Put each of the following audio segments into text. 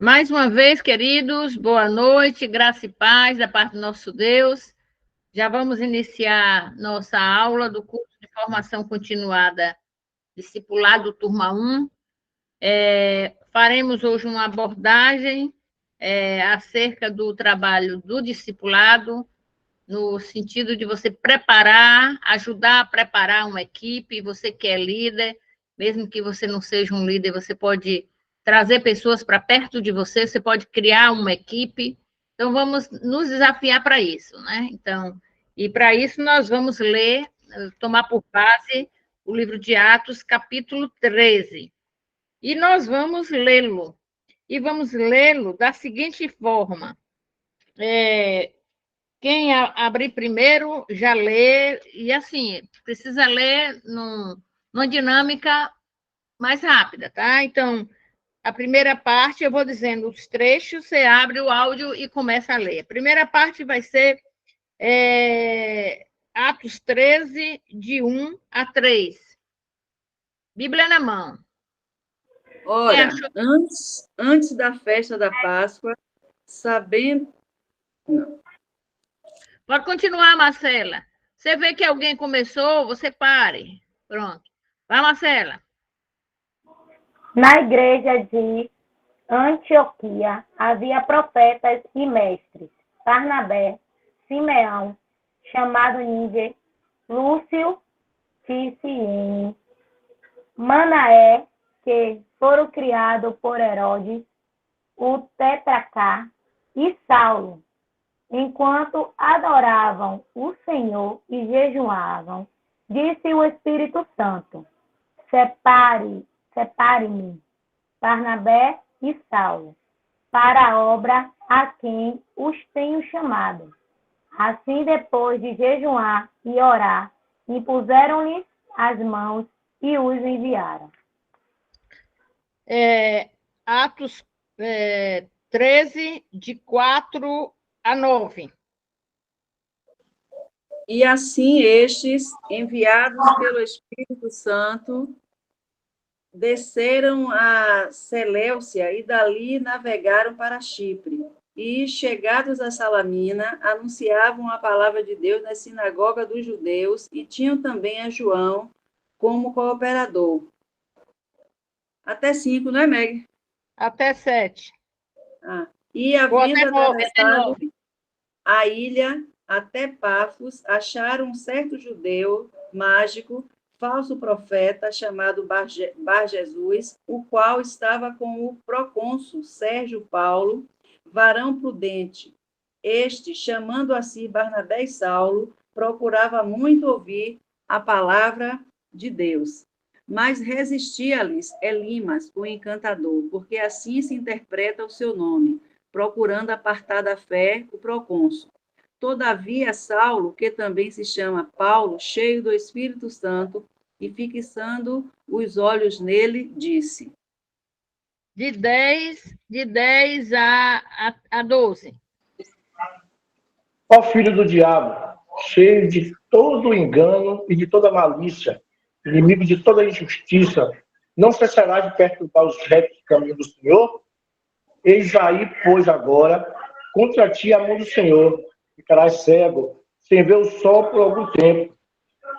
Mais uma vez, queridos, boa noite, graça e paz da parte do nosso Deus. Já vamos iniciar nossa aula do curso de formação continuada, Discipulado Turma 1. Faremos hoje uma abordagem acerca do trabalho do discipulado, no sentido de você preparar, ajudar a preparar uma equipe, você que é líder, mesmo que você não seja um líder, você pode trazer pessoas para perto de você, você pode criar uma equipe. Então, vamos nos desafiar para isso, né? Então, e para isso nós vamos ler, tomar por base o livro de Atos, capítulo 13. E nós vamos lê-lo. E vamos lê-lo da seguinte forma. Quem abrir primeiro já lê, e assim, precisa ler numa dinâmica mais rápida, tá? Então, a primeira parte, eu vou dizendo os trechos, você abre o áudio e começa a ler. A primeira parte vai ser Atos 13, de 1 a 3. Bíblia na mão. Ora, antes da festa da Páscoa, sabendo... Não. Pode continuar, Marcela. Você vê que alguém começou, você pare. Pronto. Vai, Marcela. Na igreja de Antioquia havia profetas e mestres: Barnabé, Simeão, chamado Níger, Lúcio, Ticine, Manaé, que foram criados por Herodes, o tetrarca, e Saulo. Enquanto adoravam o Senhor e jejuavam, disse o Espírito Santo: Separe-me, Barnabé e Saulo, para a obra a quem os tenho chamado. Assim, depois de jejuar e orar, impuseram-lhes as mãos e os enviaram. Atos 13, de 4 a 9. E assim estes, enviados pelo Espírito Santo, desceram a Seleucia e dali navegaram para Chipre. E, chegados a Salamina, anunciavam a palavra de Deus na sinagoga dos judeus e tinham também a João como cooperador. Até 5, não é, Meg? Até 7. E havendo atravessado até 9. a ilha até Pafos, acharam um certo judeu mágico, falso profeta, chamado Bar-Jesus, o qual estava com o procônsul Sérgio Paulo, varão prudente. Este, chamando a si Barnabé e Saulo, procurava muito ouvir a palavra de Deus. Mas resistia-lhes Elimas, o encantador, porque assim se interpreta o seu nome, procurando apartar da fé o procônsul. Todavia, Saulo, que também se chama Paulo, cheio do Espírito Santo, e fixando os olhos nele, disse: De 10 a 12. Ó filho do diabo, cheio de todo engano e de toda malícia, inimigo de toda injustiça, não cessará de perturbar os retos caminhos do Senhor? Eis aí, pois, agora, contra ti a mão do Senhor, ficarás cego, sem ver o sol por algum tempo.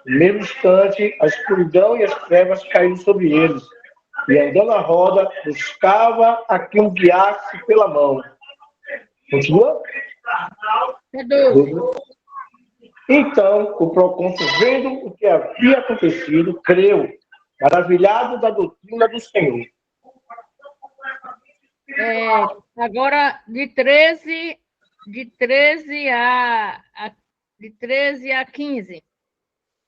No mesmo instante, a escuridão e as trevas caíram sobre eles, e andando à roda, buscava a quem o guiasse pela mão. Continua? É 12. Então, o procônsul, vendo o que havia acontecido, creu, maravilhado da doutrina do Senhor. Agora, de 13 a 15.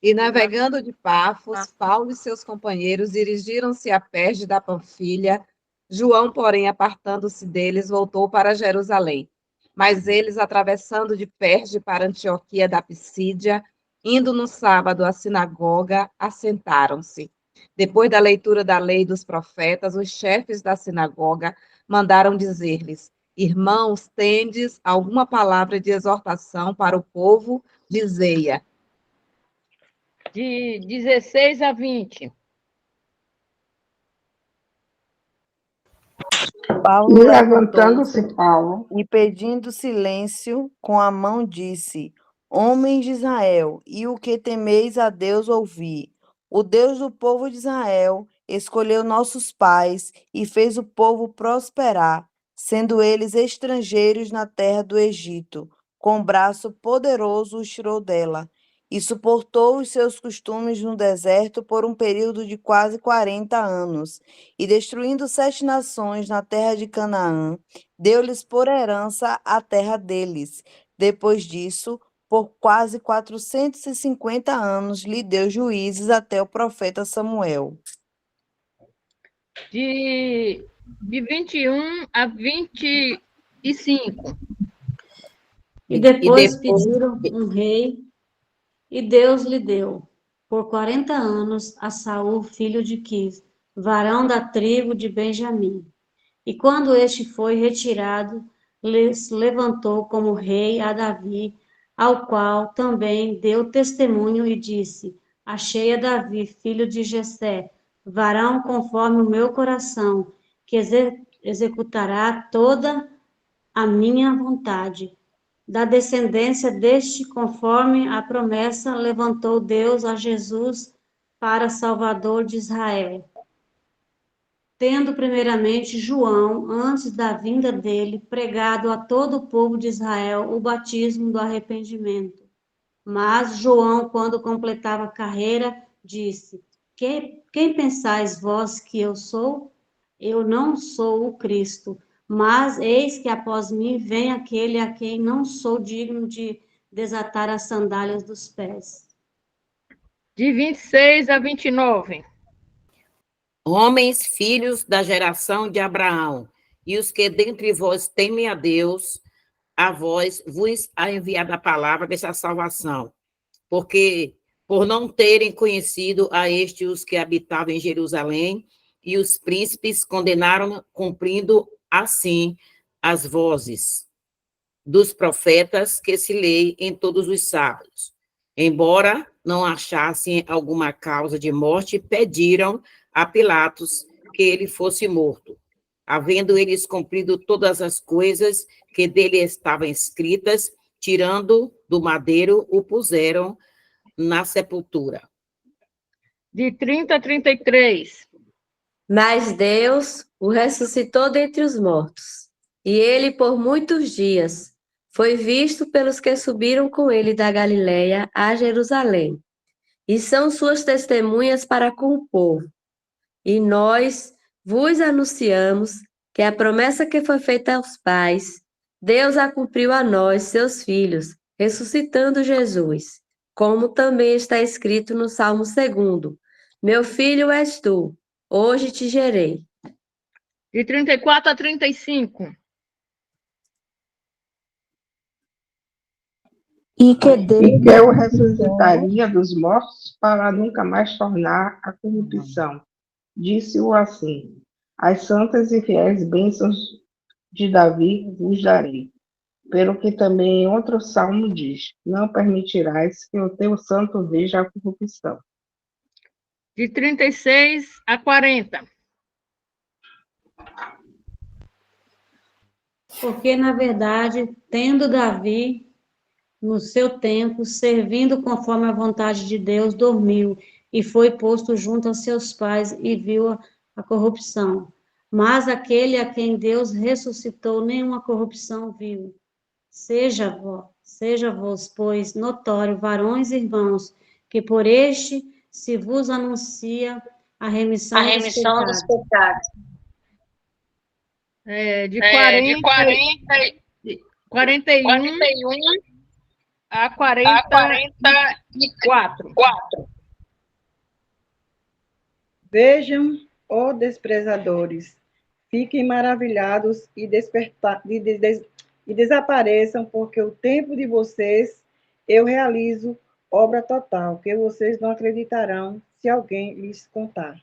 E navegando de Pafos, Paulo e seus companheiros dirigiram-se a Perge da Panfilha. João, porém, apartando-se deles, voltou para Jerusalém. Mas eles, atravessando de Perge para Antioquia da Pisídia, indo no sábado à sinagoga, assentaram-se. Depois da leitura da lei dos profetas, os chefes da sinagoga mandaram dizer-lhes: Irmãos, tendes alguma palavra de exortação para o povo? Dizei-a. De 16 a 20. Paulo E levantou-se levantando-se Paulo, e, pedindo silêncio, com a mão disse: Homens de Israel, e o que temeis a Deus ouvi? O Deus do povo de Israel escolheu nossos pais e fez o povo prosperar, sendo eles estrangeiros na terra do Egito. Com braço poderoso os tirou dela e suportou os seus costumes no deserto por um período de quase 40 anos. E destruindo 7 nações na terra de Canaã, deu-lhes por herança a terra deles. Depois disso, por quase 450 anos, lhe deu juízes até o profeta Samuel. De 21 a 25. E depois pediram um rei, e Deus lhe deu, por 40 anos, a Saul, filho de Quis, varão da tribo de Benjamim. E quando este foi retirado, lhes levantou como rei a Davi, ao qual também deu testemunho e disse: Achei a Davi, filho de Jessé, varão conforme o meu coração, que executará toda a minha vontade. Da descendência deste, conforme a promessa, levantou Deus a Jesus para Salvador de Israel, tendo primeiramente João, antes da vinda dele, pregado a todo o povo de Israel o batismo do arrependimento. Mas João, quando completava a carreira, disse: Quem pensais vós que eu sou? Eu não sou o Cristo, mas eis que após mim vem aquele a quem não sou digno de desatar as sandálias dos pés. De 26 a 29. Homens, filhos da geração de Abraão, e os que dentre vós temem a Deus, a vós vos há enviado a palavra dessa salvação, porque por não terem conhecido a este os que habitavam em Jerusalém, e os príncipes condenaram, cumprindo assim as vozes dos profetas que se lê em todos os sábados. Embora não achassem alguma causa de morte, pediram a Pilatos que ele fosse morto. Havendo eles cumprido todas as coisas que dele estavam escritas, tirando do madeiro, o puseram na sepultura. De 30 a 33. Mas Deus o ressuscitou dentre os mortos, e ele por muitos dias foi visto pelos que subiram com ele da Galiléia a Jerusalém, e são suas testemunhas para com o povo. E nós vos anunciamos que a promessa que foi feita aos pais, Deus a cumpriu a nós, seus filhos, ressuscitando Jesus, como também está escrito no Salmo 2: Meu filho és tu, hoje te gerei. De 34 a 35. e que o ressuscitaria dos mortos para nunca mais tornar a corrupção. Disse-o assim: As santas e fiéis bênçãos de Davi vos darei. Pelo que também em outro salmo diz: Não permitirás que o teu santo veja a corrupção. De 36 a 40. Porque, na verdade, tendo Davi, no seu tempo, servindo conforme a vontade de Deus, dormiu e foi posto junto a seus pais e viu a corrupção. Mas aquele a quem Deus ressuscitou, nenhuma corrupção viu. Seja vos, pois, notório, varões e irmãos, que por este se vos anuncia a remissão dos pecados. De 41 a 44. Vejam, ó desprezadores, fiquem maravilhados e desapareçam, porque o tempo de vocês eu realizo obra total, que vocês não acreditarão se alguém lhes contar.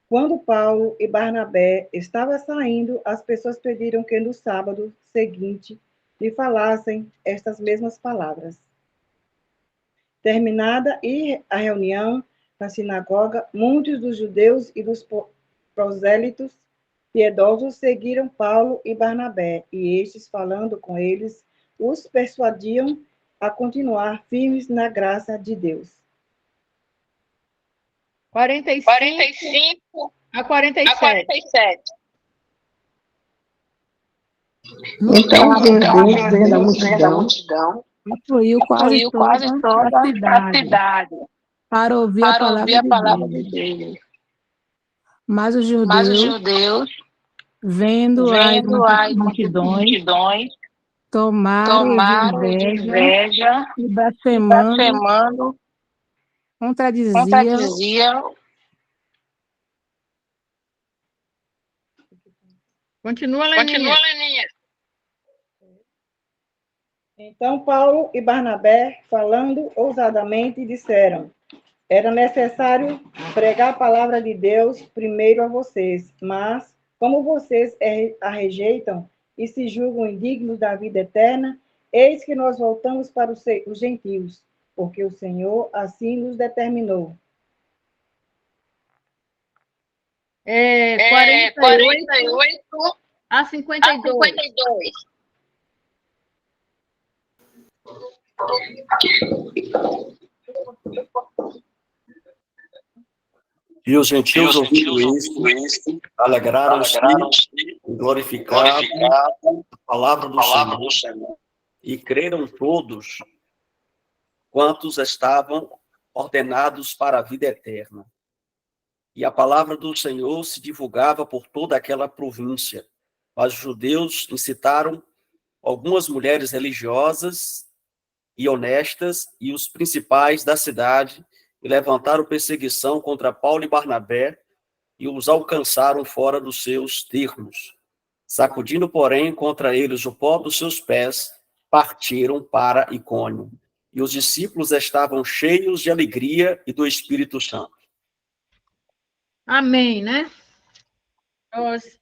Quando Paulo e Barnabé estavam saindo, as pessoas pediram que no sábado seguinte lhe falassem estas mesmas palavras. Terminada a reunião na sinagoga, muitos dos judeus e dos prosélitos piedosos seguiram Paulo e Barnabé, e estes, falando com eles, os persuadiam a continuar firmes na graça de Deus. 45 a 47. Então, Jesus, vendo a multidão, Fluiu quase toda a cidade para ouvir a palavra de Deus. Mas os judeus, vendo as multidões, tomaram de inveja e blasfemando, contradiziam. Continua, Leninha. Então Paulo e Barnabé, falando ousadamente, disseram: era necessário pregar a palavra de Deus primeiro a vocês, mas, como vocês a rejeitam e se julgam indignos da vida eterna, eis que nós voltamos para os gentios, porque o Senhor assim nos determinou. 48 a 52. E os gentios, ouvindo isto, alegraram-se e glorificaram a palavra do Senhor, e creram todos quantos estavam ordenados para a vida eterna. E a palavra do Senhor se divulgava por toda aquela província. Mas os judeus incitaram algumas mulheres religiosas e honestas e os principais da cidade e levantaram perseguição contra Paulo e Barnabé e os alcançaram fora dos seus termos. Sacudindo, porém, contra eles o pó dos seus pés, partiram para Icônio. E os discípulos estavam cheios de alegria e do Espírito Santo. Amém, né?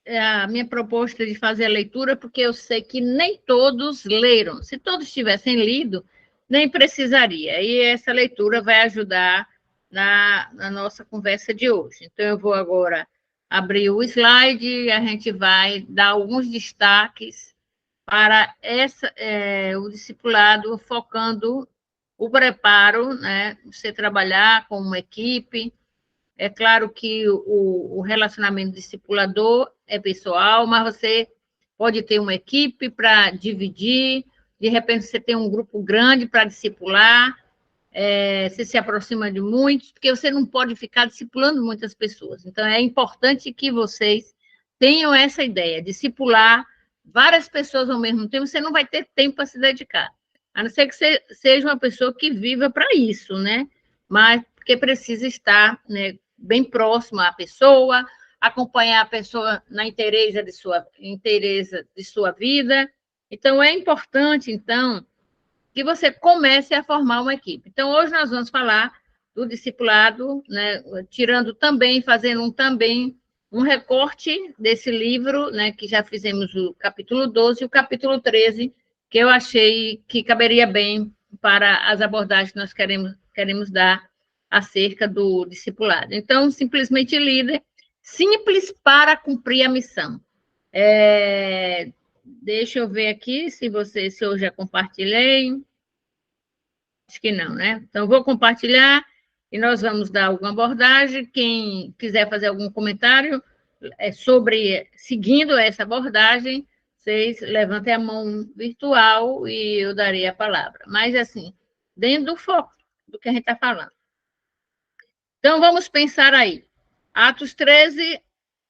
A minha proposta de fazer a leitura, porque eu sei que nem todos leram. Se todos tivessem lido, nem precisaria. E essa leitura vai ajudar na nossa conversa de hoje. Então, eu vou agora abrir o slide e a gente vai dar alguns destaques para o discipulado, focando o preparo, né? Você trabalhar com uma equipe. É claro que o relacionamento discipulador é pessoal, mas você pode ter uma equipe para dividir, de repente você tem um grupo grande para discipular, você se aproxima de muitos, porque você não pode ficar discipulando muitas pessoas. Então, é importante que vocês tenham essa ideia, discipular várias pessoas ao mesmo tempo, você não vai ter tempo para se dedicar, a não ser que você seja uma pessoa que viva para isso, né? Mas porque precisa estar, né, bem próximo à pessoa, acompanhar a pessoa na inteireza de sua vida. Então, é importante, então, que você comece a formar uma equipe. Então, hoje nós vamos falar do discipulado, né, fazendo um recorte desse livro, né, que já fizemos o capítulo 12 e o capítulo 13, que eu achei que caberia bem para as abordagens que nós queremos dar acerca do discipulado. Então, simplesmente líder, simples para cumprir a missão. Deixa eu ver aqui se eu já compartilhei. Acho que não, né? Então, vou compartilhar e nós vamos dar alguma abordagem. Quem quiser fazer algum comentário seguindo essa abordagem, vocês levantem a mão virtual e eu darei a palavra. Mas, assim, dentro do foco do que a gente está falando. Então, vamos pensar aí. Atos 13,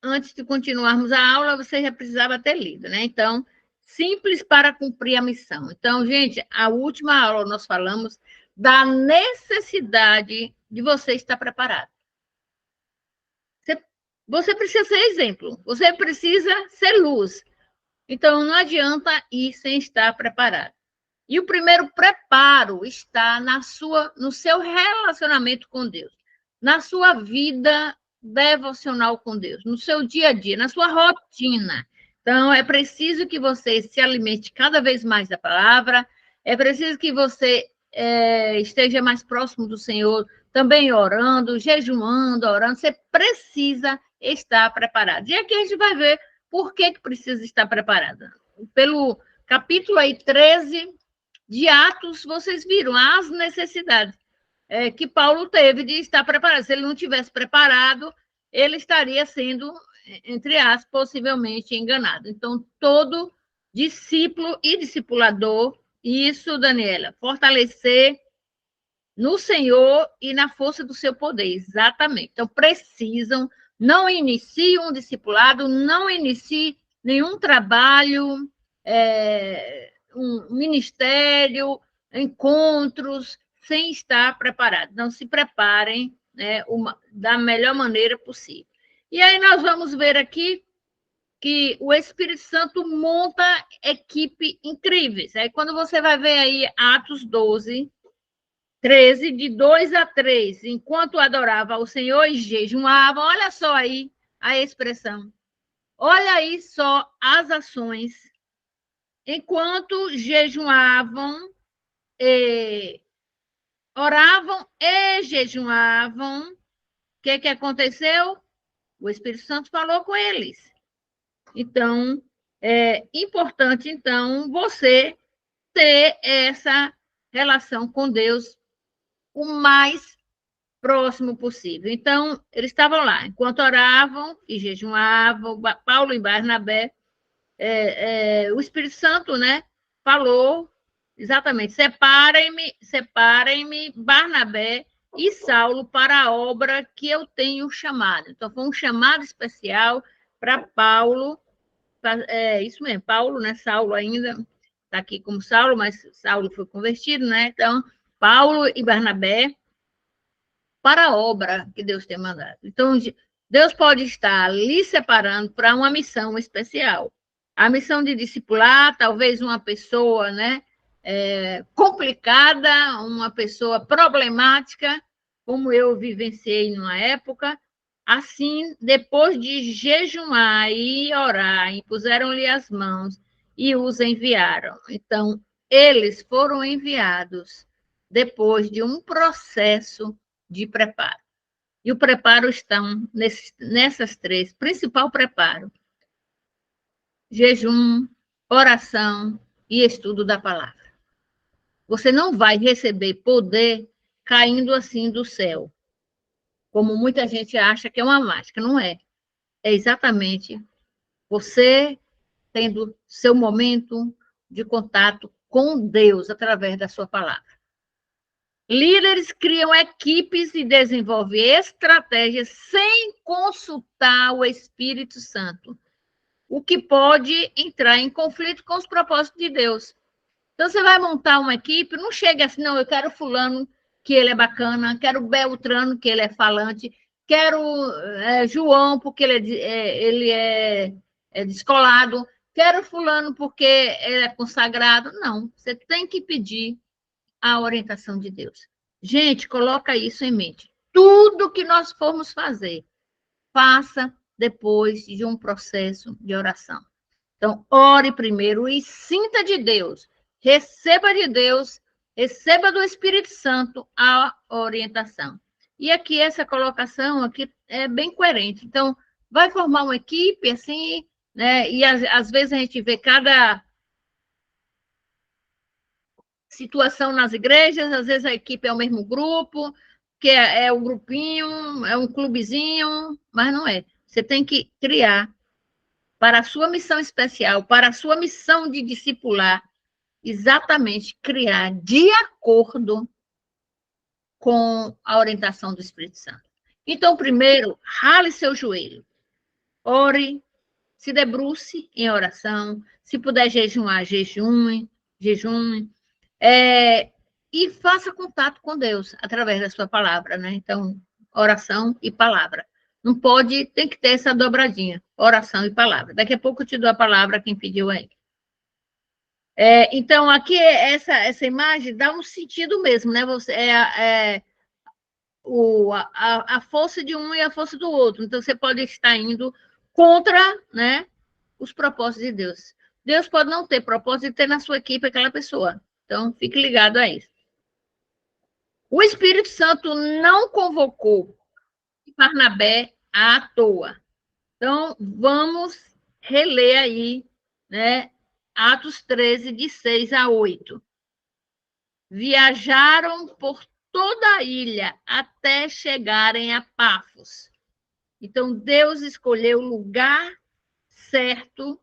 antes de continuarmos a aula, você já precisava ter lido, né? Então, simples para cumprir a missão. Então, gente, a última aula nós falamos da necessidade de você estar preparado. Você precisa ser exemplo, você precisa ser luz. Então, não adianta ir sem estar preparado. E o primeiro preparo está no seu relacionamento com Deus, na sua vida devocional com Deus, no seu dia a dia, na sua rotina. Então, é preciso que você se alimente cada vez mais da palavra, é preciso que você esteja mais próximo do Senhor, também orando, jejuando, orando. Você precisa estar preparado. E aqui a gente vai ver por que precisa estar preparada. Pelo capítulo aí 13 de Atos, vocês viram as necessidades que Paulo teve de estar preparado. Se ele não tivesse preparado, ele estaria sendo, entre aspas, possivelmente enganado. Então, todo discípulo e discipulador, isso, Daniela, fortalecer no Senhor e na força do seu poder, exatamente. Então, precisam, não inicie um discipulado, não inicie nenhum trabalho, um ministério, encontros, sem estar preparado. Não se preparem, né, da melhor maneira possível. E aí nós vamos ver aqui que o Espírito Santo monta equipe incríveis. Aí quando você vai ver aí Atos 12, 13, de 2 a 3, enquanto adorava ao Senhor e jejuava, olha só aí a expressão. Olha aí só as ações. Enquanto jejuavam, oravam e jejuavam, o que aconteceu? O Espírito Santo falou com eles. Então, é importante, então, você ter essa relação com Deus o mais próximo possível. Então, eles estavam lá, enquanto oravam e jejuavam, Paulo e Barnabé, o Espírito Santo, né, falou exatamente, separem-me Barnabé e Saulo para a obra que eu tenho chamado. Então, foi um chamado especial para Paulo, isso mesmo, Paulo, né, Saulo ainda está aqui como Saulo, mas Saulo foi convertido, né? Então, Paulo e Barnabé para a obra que Deus tem mandado. Então, Deus pode estar lhe separando para uma missão especial. A missão de discipular, talvez uma pessoa, né, complicada, uma pessoa problemática, como eu vivenciei numa época. Assim, depois de jejuar e orar, impuseram-lhe as mãos e os enviaram. Então, eles foram enviados depois de um processo de preparo. E o preparo estão nessas três, principal preparo: jejum, oração e estudo da palavra. Você não vai receber poder caindo assim do céu, como muita gente acha que é uma mágica. Não é. É exatamente você tendo seu momento de contato com Deus através da sua palavra. Líderes criam equipes e desenvolvem estratégias sem consultar o Espírito Santo, o que pode entrar em conflito com os propósitos de Deus. Então, você vai montar uma equipe, não chega assim, não, eu quero fulano, que ele é bacana, quero Beltrano, que ele é falante, quero João, porque ele é descolado, quero fulano, porque ele é consagrado. Não, você tem que pedir a orientação de Deus. Gente, coloca isso em mente. Tudo que nós formos fazer, faça depois de um processo de oração. Então, ore primeiro e sinta de Deus. Receba de Deus, receba do Espírito Santo a orientação. E aqui, essa colocação aqui é bem coerente. Então, vai formar uma equipe, assim, né? E às vezes a gente vê cada situação nas igrejas, às vezes a equipe é o mesmo grupo, que é um grupinho, é um clubezinho, mas não é. Você tem que criar para a sua missão especial, para a sua missão de discipular, exatamente criar de acordo com a orientação do Espírito Santo. Então, primeiro, rale seu joelho, ore, se debruce em oração, se puder jejuar, jejum, e faça contato com Deus através da sua palavra, né? Então, oração e palavra. Não pode, tem que ter essa dobradinha, oração e palavra. Daqui a pouco eu te dou a palavra quem pediu aí. Então, aqui, essa imagem dá um sentido mesmo, né? A força de um e a força do outro. Então, você pode estar indo contra, né, os propósitos de Deus. Deus pode não ter propósito de ter na sua equipe aquela pessoa. Então, fique ligado a isso. O Espírito Santo não convocou Barnabé à toa. Então, vamos reler aí, né? Atos 13, de 6 a 8. Viajaram por toda a ilha até chegarem a Pafos. Então, Deus escolheu o lugar certo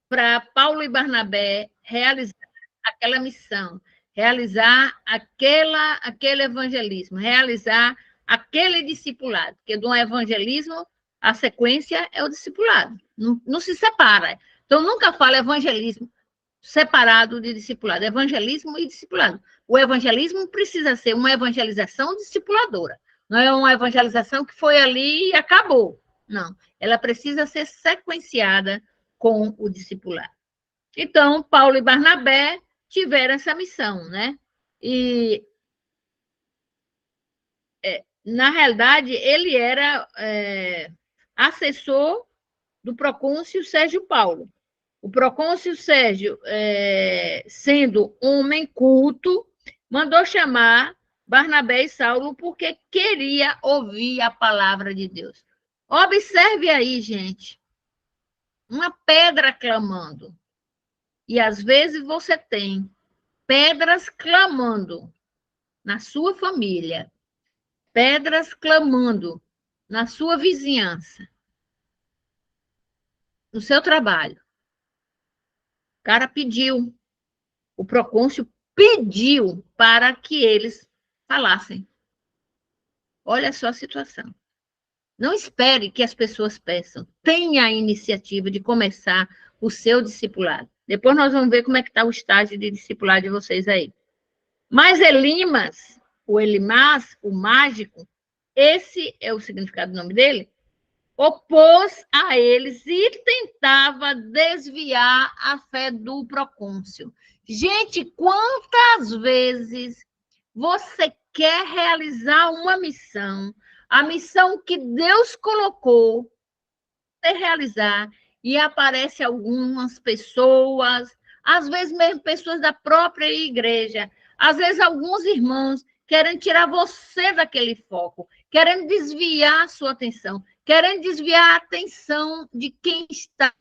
para Paulo e Barnabé realizar aquela missão, realizar aquele evangelismo, realizar aquele discipulado, porque do evangelismo, a sequência é o discipulado, não se separa. Então, nunca fala evangelismo separado de discipulado, evangelismo e discipulado. O evangelismo precisa ser uma evangelização discipuladora, não é uma evangelização que foi ali e acabou. Não, ela precisa ser sequenciada com o discipulado. Então, Paulo e Barnabé tiveram essa missão, né? E, na realidade, ele era assessor do procônsul Sérgio Paulo. O procônsul Sérgio, sendo homem culto, mandou chamar Barnabé e Saulo porque queria ouvir a palavra de Deus. Observe aí, gente, uma pedra clamando. E, às vezes, você tem pedras clamando na sua família, pedras clamando na sua vizinhança, no seu trabalho. O cara pediu, o procônsul pediu para que eles falassem. Olha só a situação. Não espere que as pessoas peçam. Tenha a iniciativa de começar o seu discipulado. Depois nós vamos ver como é que está o estágio de discipulado de vocês aí. Mas Elimas, o Elimás, o mágico, esse é o significado do nome dele, opôs a eles e tentava desviar a fé do procônsul. Gente, quantas vezes você quer realizar uma missão, a missão que Deus colocou para realizar, e aparece algumas pessoas, às vezes mesmo pessoas da própria igreja, às vezes alguns irmãos querem tirar você daquele foco, querendo desviar a sua atenção, querendo desviar a atenção de quem está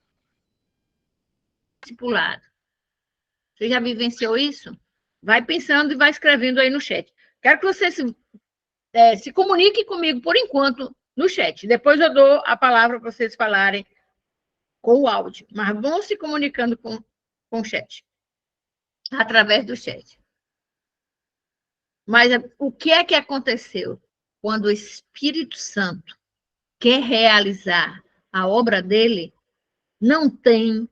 discipulado. Você já vivenciou isso? Vai pensando e vai escrevendo aí no chat. Quero que você se comunique comigo, por enquanto, no chat. Depois eu dou a palavra para vocês falarem com o áudio. Mas vão se comunicando com o chat. Através do chat. Mas o que é que aconteceu? Quando o Espírito Santo quer realizar a obra dele, não tem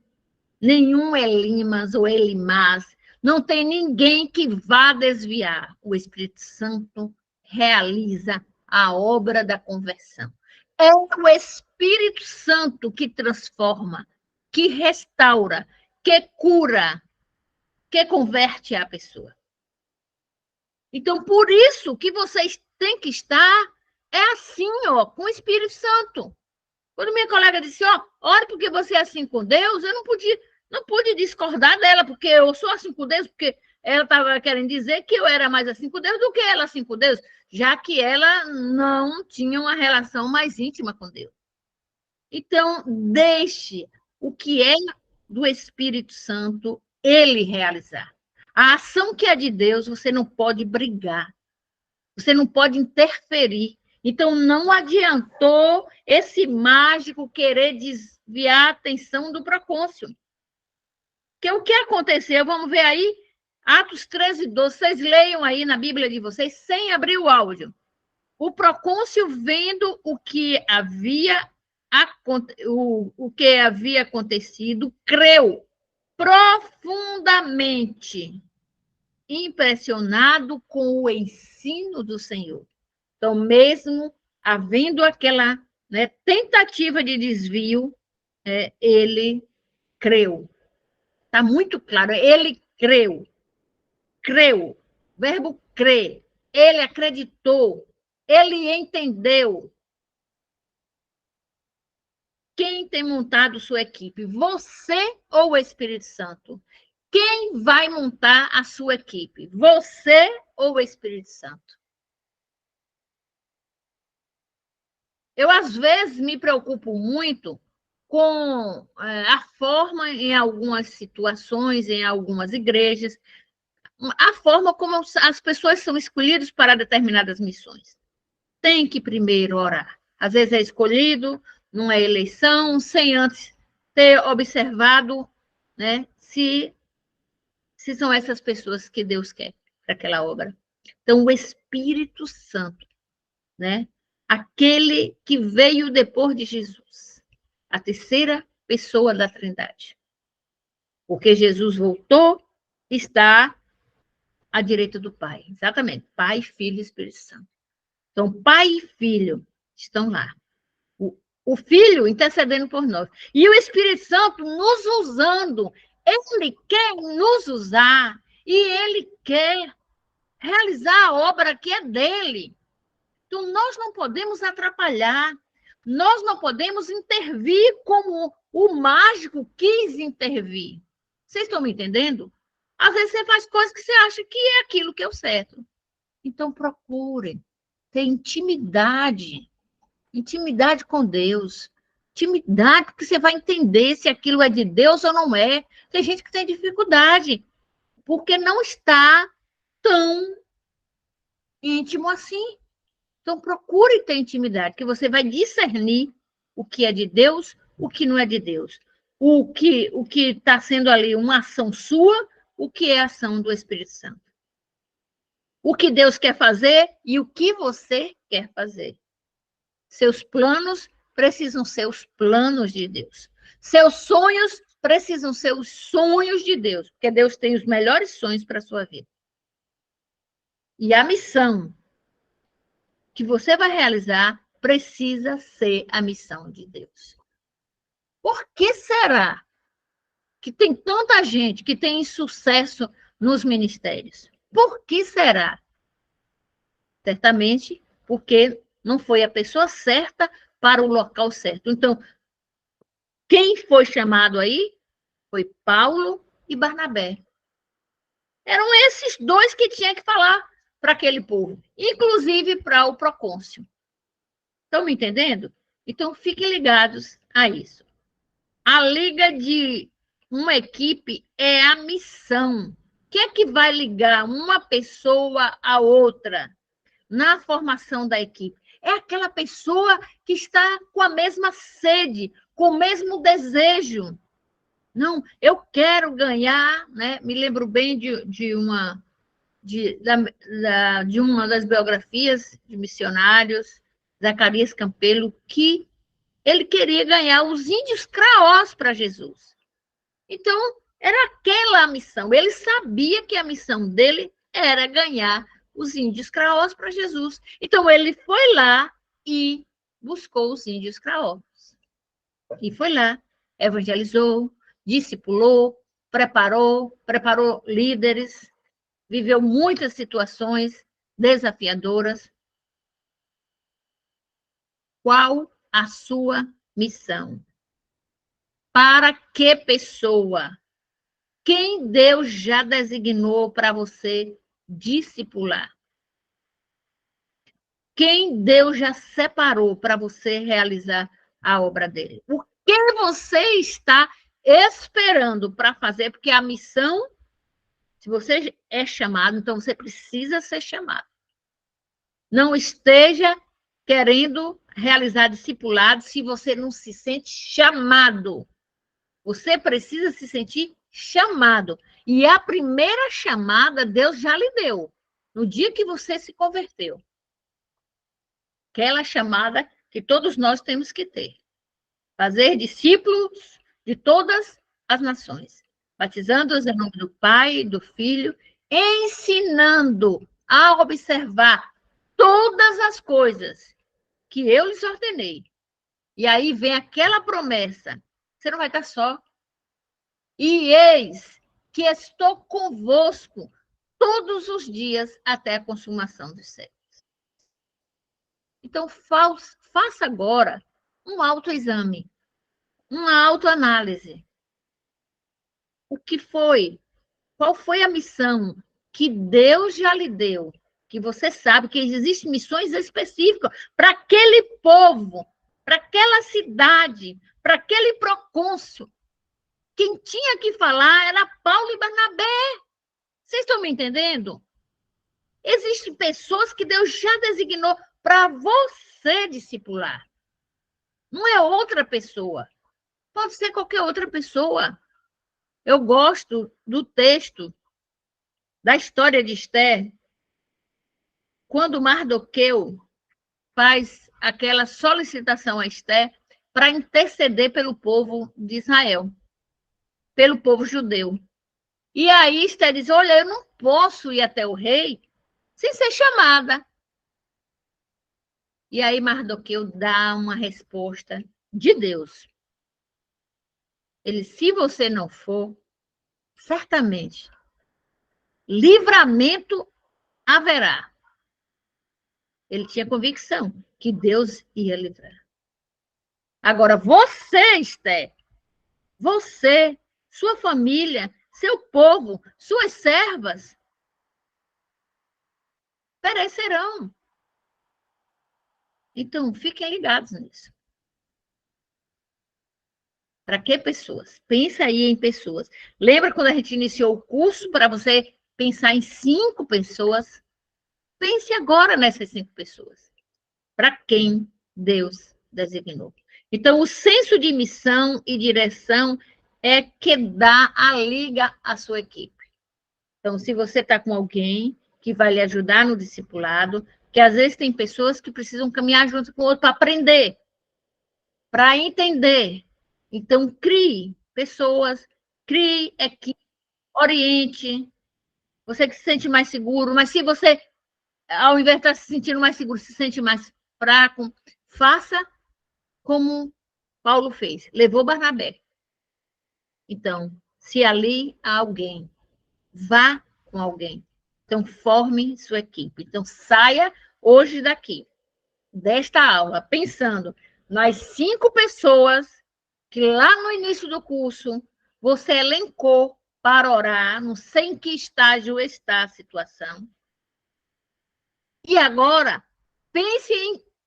nenhum Elimas ou Elimás, não tem ninguém que vá desviar. O Espírito Santo realiza a obra da conversão. É o Espírito Santo que transforma, que restaura, que cura, que converte a pessoa. Então, por isso que vocês têm que estar assim, ó, com o Espírito Santo. Quando minha colega disse, ó, ore porque você é assim com Deus, eu não pude discordar dela, porque eu sou assim com Deus, porque ela estava querendo dizer que eu era mais assim com Deus do que ela assim com Deus, já que ela não tinha uma relação mais íntima com Deus. Então, deixe o que é do Espírito Santo ele realizar. A ação que é de Deus, você não pode brigar, você não pode interferir. Então, não adiantou esse mágico querer desviar a atenção do procônsul. Porque o que aconteceu? Vamos ver aí, Atos 13, 12. Vocês leiam aí na Bíblia de vocês, sem abrir o áudio. O procônsul, vendo o que havia acontecido, creu profundamente, impressionado com o ensino do Senhor. Então, mesmo havendo aquela tentativa de desvio, ele creu. Está muito claro, ele creu. Creu. Verbo crer. Ele acreditou. Ele entendeu. Quem tem montado sua equipe? Você ou o Espírito Santo? Quem vai montar a sua equipe? Você ou o Espírito Santo? Eu, às vezes, me preocupo muito com a forma, em algumas situações, em algumas igrejas, a forma como as pessoas são escolhidas para determinadas missões. Tem que primeiro orar. Às vezes é escolhido numa eleição, sem antes ter observado, né, se são essas pessoas que Deus quer para aquela obra. Então, o Espírito Santo, né, aquele que veio depois de Jesus, a terceira pessoa da Trindade. Porque Jesus voltou, está à direita do Pai. Exatamente. Pai, Filho e Espírito Santo. Então, Pai e Filho estão lá. O Filho intercedendo por nós. E o Espírito Santo nos usando. Ele quer nos usar e ele quer realizar a obra que é dele. Então, nós não podemos atrapalhar. Nós não podemos intervir como o mágico quis intervir. Vocês estão me entendendo? Às vezes você faz coisas que você acha que é aquilo que é o certo. Então, procure ter intimidade. Intimidade com Deus. Intimidade, porque você vai entender se aquilo é de Deus ou não é. Tem gente que tem dificuldade, porque não está tão íntimo assim. Então, procure ter intimidade, que você vai discernir o que é de Deus, o que não é de Deus. O que está sendo ali uma ação sua, o que é ação do Espírito Santo. O que Deus quer fazer e o que você quer fazer. Seus planos precisam ser os planos de Deus. Seus sonhos precisam ser os sonhos de Deus, porque Deus tem os melhores sonhos para a sua vida. E a missão que você vai realizar precisa ser a missão de Deus. Por que será que tem tanta gente que tem sucesso nos ministérios? Por que será? Certamente porque não foi a pessoa certa para o local certo. Então, quem foi chamado aí foi Paulo e Barnabé. Eram esses dois que tinham que falar para aquele povo, inclusive para o procônsul. Estão me entendendo? Então, fiquem ligados a isso. A liga de uma equipe é a missão. O que é que vai ligar uma pessoa a outra na formação da equipe? É aquela pessoa que está com a mesma sede, com o mesmo desejo. Não, eu quero ganhar, né? Me lembro bem de uma das biografias de missionários, Zacarias Campelo, que ele queria ganhar os índios craós para Jesus. Então, era aquela a missão. Ele sabia que a missão dele era ganhar os índios craós para Jesus. Então, ele foi lá e buscou os índios craós. E foi lá, evangelizou, discipulou, preparou líderes, viveu muitas situações desafiadoras. Qual a sua missão? Para que pessoa? Quem Deus já designou para você discipular? Quem Deus já separou para você realizar a obra dele? O que você está esperando para fazer? Porque a missão, se você é chamado, então você precisa ser chamado. Não esteja querendo realizar discipulado se você não se sente chamado. Você precisa se sentir chamado. E a primeira chamada Deus já lhe deu, no dia que você se converteu. Aquela chamada que todos nós temos que ter. Fazer discípulos de todas as nações, batizando-os em nome do Pai, do Filho, ensinando a observar todas as coisas que eu lhes ordenei. E aí vem aquela promessa: você não vai estar só. E eis que estou convosco todos os dias até a consumação dos séculos. Então, faça agora um autoexame, uma autoanálise. O que foi? Qual foi a missão que Deus já lhe deu, que você sabe que existem missões específicas para aquele povo, para aquela cidade, para aquele procônsul. Quem tinha que falar era Paulo e Barnabé. Vocês estão me entendendo? Existem pessoas que Deus já designou para você discipular. Não é outra pessoa. Pode ser qualquer outra pessoa. Eu gosto do texto da história de Esther, quando Mardoqueu faz aquela solicitação a Esther para interceder pelo povo de Israel, pelo povo judeu. E aí Esther diz, olha, eu não posso ir até o rei sem ser chamada. E aí Mardoqueu dá uma resposta de Deus. Ele, se você não for, certamente, livramento haverá. Ele tinha convicção que Deus ia livrar. Agora, você, Esther, você, sua família, seu povo, suas servas, perecerão. Então, fiquem ligados nisso. Para que pessoas? Pensa aí em pessoas. Lembra quando a gente iniciou o curso para você pensar em 5 pessoas? Pense agora nessas 5 pessoas. Para quem Deus designou. Então, o senso de missão e direção é que dá a liga à sua equipe. Então, se você está com alguém que vai lhe ajudar no discipulado, que às vezes tem pessoas que precisam caminhar junto com o outro para aprender, para entender. Então, crie pessoas, crie equipe, oriente. Você que se sente mais seguro, mas se você, ao invés de estar se sentindo mais seguro, se sente mais fraco, faça como Paulo fez, levou Barnabé. Então, se ali há alguém, vá com alguém. Então, forme sua equipe. Então, saia hoje daqui, desta aula, pensando nas 5 pessoas que lá no início do curso você elencou para orar, não sei em que estágio está a situação. E agora, pense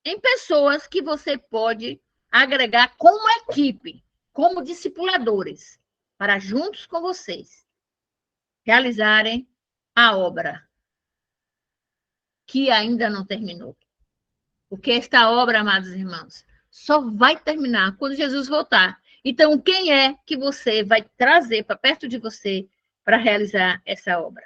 em pessoas que você pode agregar como equipe, como discipuladores, para juntos com vocês realizarem a obra que ainda não terminou. Porque esta obra, amados irmãos, só vai terminar quando Jesus voltar. Então, quem é que você vai trazer para perto de você para realizar essa obra?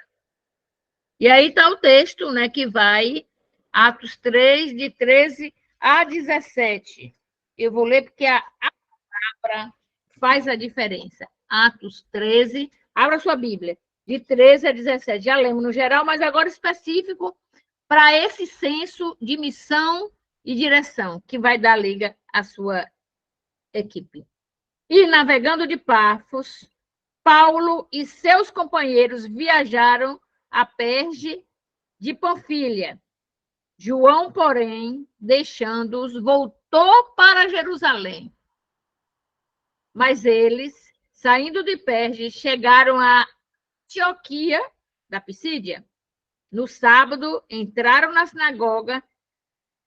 E aí está o texto, né, que vai, Atos 3, de 13 a 17. Eu vou ler porque a palavra faz a diferença. Atos 13, abra sua Bíblia, de 13 a 17. Já lemos no geral, mas agora específico para esse senso de missão e direção, que vai dar liga à sua equipe. E navegando de Pafos, Paulo e seus companheiros viajaram a Perge de Panfilha. João, porém, deixando-os, voltou para Jerusalém. Mas eles, saindo de Perge, chegaram a Antioquia, da Pisídia. No sábado, entraram na sinagoga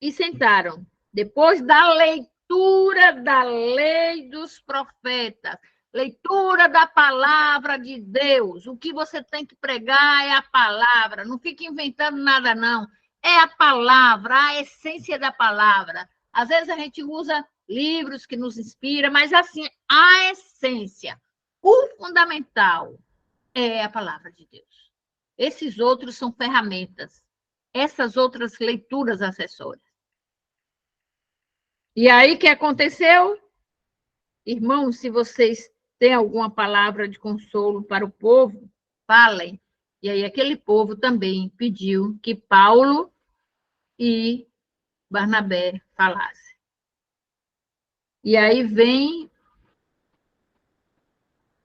e sentaram. Depois da leitura da lei dos profetas, leitura da palavra de Deus. O que você tem que pregar é a palavra. Não fique inventando nada, não. É a palavra, a essência da palavra. Às vezes a gente usa livros que nos inspiram, mas assim, a essência, o fundamental é a palavra de Deus. Esses outros são ferramentas. Essas outras leituras acessórias. E aí, o que aconteceu? Irmãos, se vocês têm alguma palavra de consolo para o povo, falem. E aí, aquele povo também pediu que Paulo e Barnabé falassem. E aí vem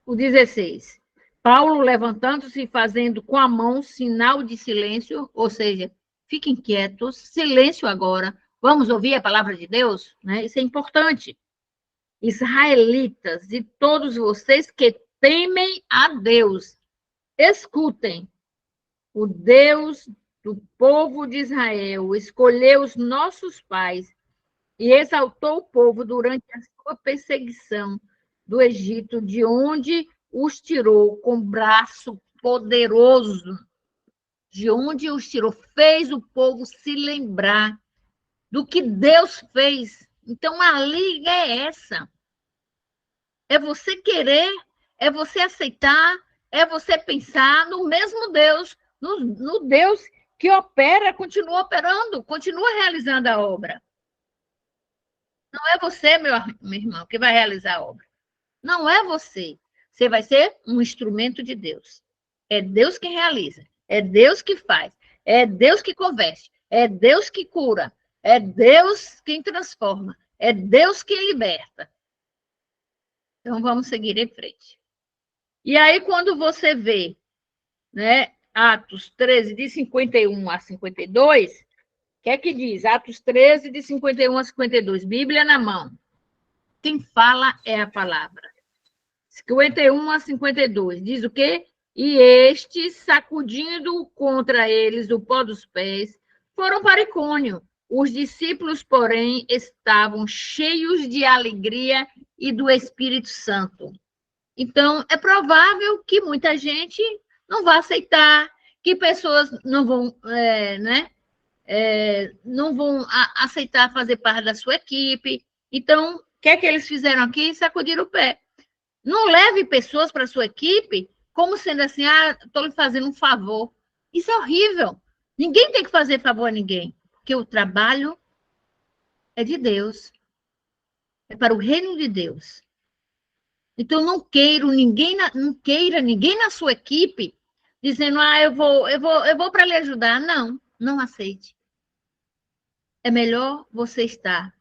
o 16. Paulo, levantando-se e fazendo com a mão sinal de silêncio, ou seja, fiquem quietos, silêncio agora, vamos ouvir a palavra de Deus, né? Isso é importante. Israelitas e todos vocês que temem a Deus, escutem. O Deus do povo de Israel, escolheu os nossos pais e exaltou o povo durante a sua perseguição do Egito, de onde os tirou com braço poderoso. De onde os tirou, fez o povo se lembrar do que Deus fez. Então, a liga é essa. É você querer, é você aceitar, é você pensar no mesmo Deus, no Deus que opera, continua operando, continua realizando a obra. Não é você, meu irmão, que vai realizar a obra. Não é você. Você vai ser um instrumento de Deus. É Deus que realiza, é Deus que faz, é Deus que converte, é Deus que cura, é Deus quem transforma, é Deus que liberta. Então, vamos seguir em frente. E aí, quando você vê, né, Atos 13, de 51 a 52, o que é que diz? Atos 13, de 51 a 52, Bíblia na mão. Quem fala é a palavra. 51 a 52, diz o quê? E estes, sacudindo contra eles o pó dos pés, foram para Icônio. Os discípulos, porém, estavam cheios de alegria e do Espírito Santo. Então, é provável que muita gente não vá aceitar, que pessoas não vão, não vão aceitar fazer parte da sua equipe. Então, o que é que eles fizeram aqui? Sacudiram o pé. Não leve pessoas para a sua equipe como sendo assim, estou lhe fazendo um favor. Isso é horrível. Ninguém tem que fazer favor a ninguém, porque o trabalho é de Deus. É para o reino de Deus. Então, não queira ninguém na sua equipe dizendo, eu vou para lhe ajudar. Não, não aceite. É melhor você estar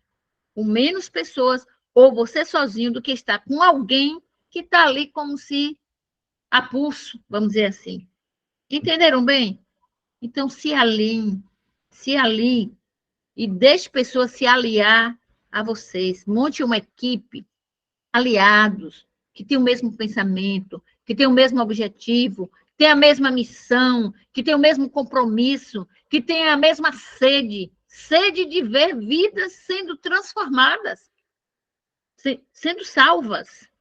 com menos pessoas ou você sozinho do que estar com alguém que está ali como se a pulso, vamos dizer assim. Entenderam bem? Então, se alinhe e deixe pessoas se aliar a vocês. Monte uma equipe, aliados, que tem o mesmo pensamento, que tem o mesmo objetivo, que tem a mesma missão, que tem o mesmo compromisso, que tem a mesma sede de ver vidas sendo transformadas, sendo salvas.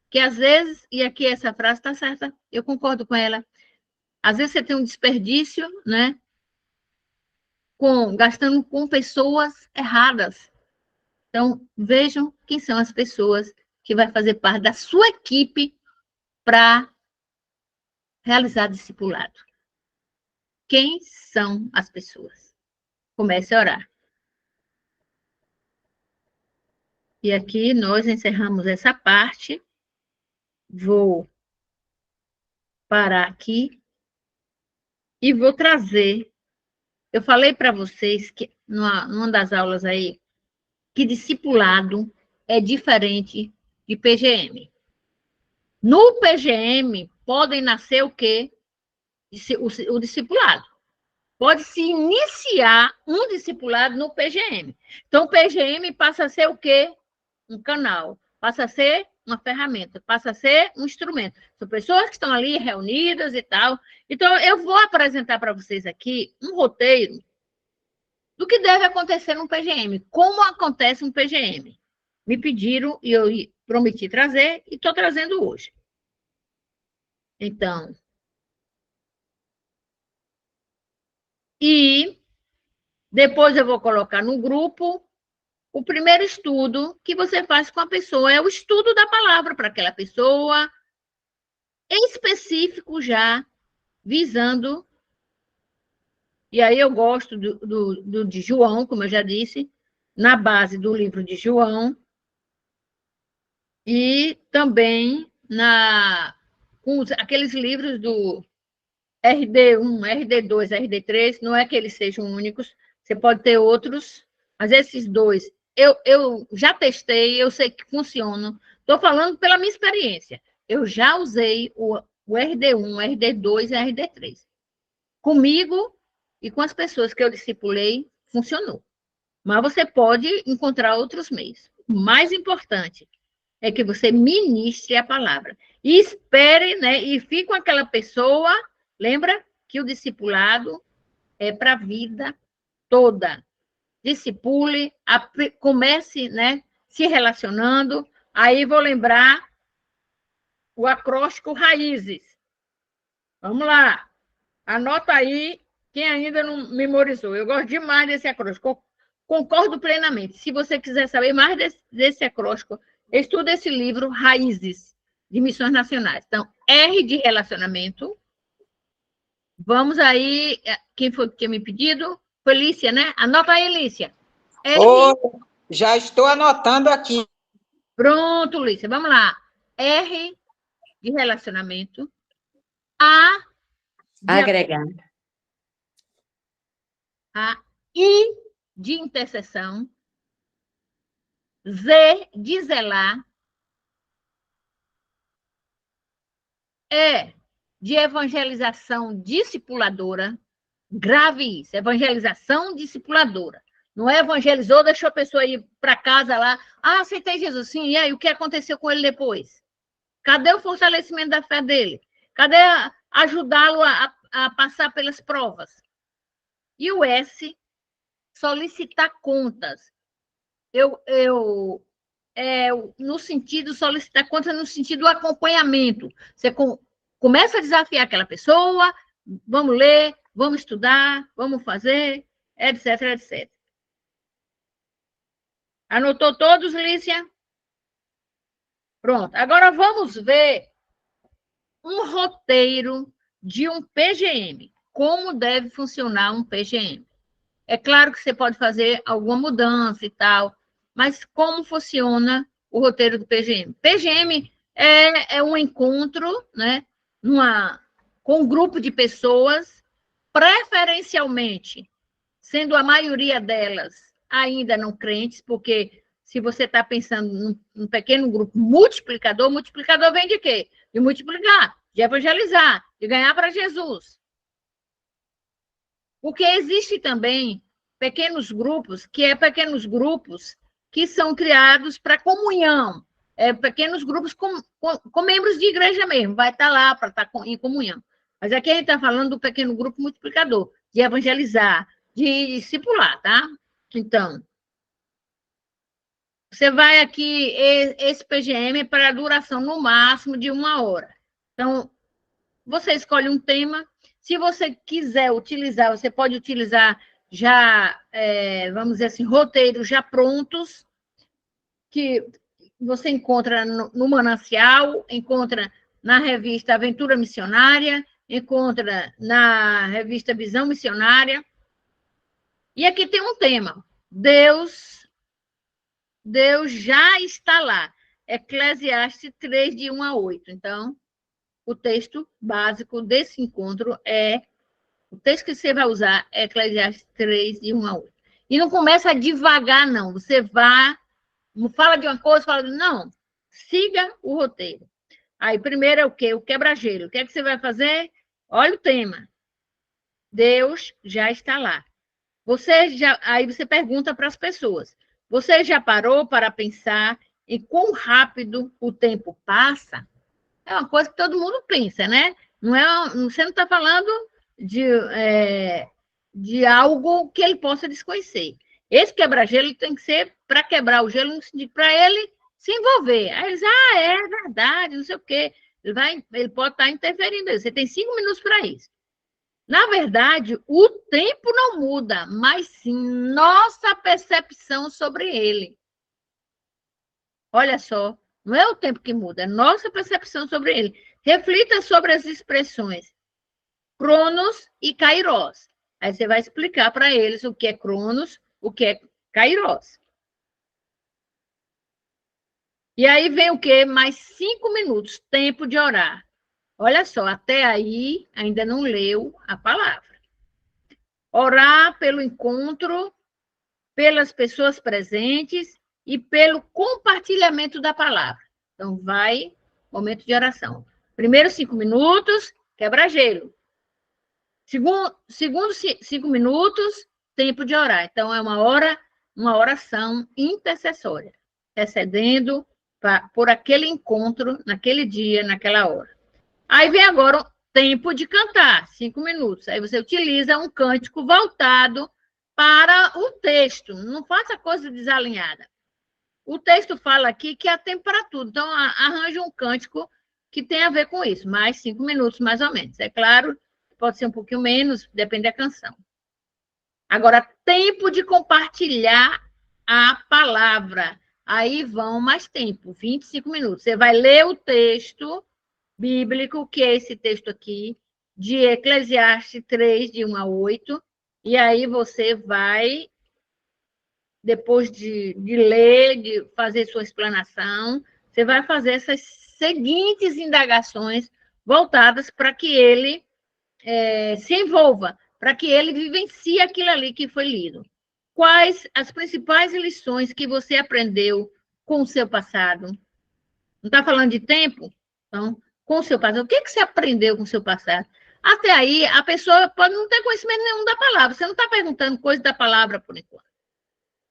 Que às vezes, e aqui essa frase está certa, eu concordo com ela, às vezes você tem um desperdício, né? Gastando com pessoas erradas. Então, vejam quem são as pessoas que vai fazer parte da sua equipe para realizar discipulado. Quem são as pessoas? Comece a orar. E aqui nós encerramos essa parte. Vou parar aqui e vou trazer. Eu falei para vocês que numa das aulas aí que discipulado é diferente de PGM. No PGM podem nascer o quê? O discipulado. Pode-se iniciar um discipulado no PGM. Então, o PGM passa a ser o quê? Um canal. Passa a ser uma ferramenta, passa a ser um instrumento. São pessoas que estão ali reunidas e tal. Então, eu vou apresentar para vocês aqui um roteiro do que deve acontecer no PGM, como acontece um PGM. Me pediram e eu prometi trazer e estou trazendo hoje. Então, e depois eu vou colocar no grupo o primeiro estudo que você faz com a pessoa, é o estudo da palavra para aquela pessoa, em específico já, visando, e aí eu gosto de João, como eu já disse, na base do livro de João, e também com aqueles livros do RD1, RD2, RD3, não é que eles sejam únicos, você pode ter outros, mas esses dois, eu já testei, eu sei que funcionam. Estou falando pela minha experiência. Eu já usei o RD1, RD2 e RD3. Comigo e com as pessoas que eu discipulei, funcionou. Mas você pode encontrar outros meios. O mais importante é que você ministre a palavra. E espere, né? E fique com aquela pessoa, lembra que o discipulado é para a vida toda. Discipule, comece, né, se relacionando. Aí vou lembrar o acróstico Raízes. Vamos lá. Anota aí quem ainda não memorizou. Eu gosto demais desse acróstico. Concordo plenamente. Se você quiser saber mais desse acróstico, estude esse livro, Raízes, de Missões Nacionais. Então, R de relacionamento. Vamos aí. Quem foi que tinha me pedido? Foi Lícia, né? Anota aí, Lícia. Já estou anotando aqui. Pronto, Lícia. Vamos lá. R de relacionamento. A de Agregar. A I de intercessão. Z de zelar. E de evangelização discipuladora. Grave isso, evangelização discipuladora. Não é evangelizou, deixou a pessoa ir para casa lá. Ah, aceitei Jesus, sim. E aí, o que aconteceu com ele depois? Cadê o fortalecimento da fé dele? Cadê ajudá-lo a passar pelas provas? E o S, solicitar contas. No sentido, solicitar contas no sentido do acompanhamento. Você começa a desafiar aquela pessoa, vamos ler, vamos estudar, vamos fazer, etc, etc. Anotou todos, Lícia? Pronto. Agora vamos ver um roteiro de um PGM. Como deve funcionar um PGM. É claro que você pode fazer alguma mudança e tal, mas como funciona o roteiro do PGM? PGM é um encontro, né, com um grupo de pessoas, preferencialmente, sendo a maioria delas ainda não crentes, porque se você está pensando num pequeno grupo multiplicador vem de quê? De multiplicar, de evangelizar, de ganhar para Jesus. Porque existe também pequenos grupos que são criados para comunhão, pequenos grupos com membros de igreja mesmo, vai estar lá para estar em comunhão. Mas aqui a gente está falando do pequeno grupo multiplicador, de evangelizar, de discipular, tá? Então, você vai aqui, esse PGM é para a duração no máximo de 1 hora. Então, você escolhe um tema. Se você quiser utilizar, você pode utilizar já, vamos dizer assim, roteiros já prontos, que você encontra no Manancial, encontra na revista Aventura Missionária, encontra na revista Visão Missionária. E aqui tem um tema. Deus já está lá. Eclesiastes 3, de 1 a 8. Então, o texto básico desse encontro o texto que você vai usar é Eclesiastes 3, de 1 a 8. E não começa a devagar, não. Você não fala de uma coisa, fala de... Não, siga o roteiro. Aí, primeiro é o quê? O quebra-gelo. O que é que você vai fazer? Olha o tema. Deus já está lá. Aí você pergunta para as pessoas. Você já parou para pensar em quão rápido o tempo passa? É uma coisa que todo mundo pensa, né? Você não está falando de algo que ele possa desconhecer. Esse quebra-gelo tem que ser para quebrar o gelo, para ele se envolver. Aí eles, é verdade, não sei o quê. Ele pode estar interferindo. Você tem 5 minutos para isso. Na verdade, o tempo não muda, mas sim nossa percepção sobre ele. Olha só, não é o tempo que muda, é nossa percepção sobre ele. Reflita sobre as expressões Cronos e Kairos. Aí você vai explicar para eles o que é Cronos, o que é Kairos. E aí vem o quê? Mais 5 minutos, tempo de orar. Olha só, até aí ainda não leu a palavra. Orar pelo encontro, pelas pessoas presentes e pelo compartilhamento da palavra. Então, momento de oração. Primeiro 5 minutos, quebra-gelo. Segundo 5 minutos, tempo de orar. Então, é uma oração intercessória, intercedendo por aquele encontro, naquele dia, naquela hora. Aí vem agora tempo de cantar, 5 minutos. Aí você utiliza um cântico voltado para o texto. Não faça coisa desalinhada. O texto fala aqui que há tempo para tudo. Então, arranja um cântico que tem a ver com isso. Mais 5 minutos, mais ou menos. É claro, pode ser um pouquinho menos, depende da canção. Agora, tempo de compartilhar a palavra. Aí vão mais tempo, 25 minutos. Você vai ler o texto bíblico, que é esse texto aqui, de Eclesiastes 3, de 1 a 8, e aí você vai, depois de ler, de fazer sua explanação, você vai fazer essas seguintes indagações voltadas para que ele se envolva, para que ele vivencie aquilo ali que foi lido. Quais as principais lições que você aprendeu com o seu passado? Não está falando de tempo? Então, com o seu passado. O que você aprendeu com o seu passado? Até aí, a pessoa pode não ter conhecimento nenhum da palavra. Você não está perguntando coisa da palavra por enquanto.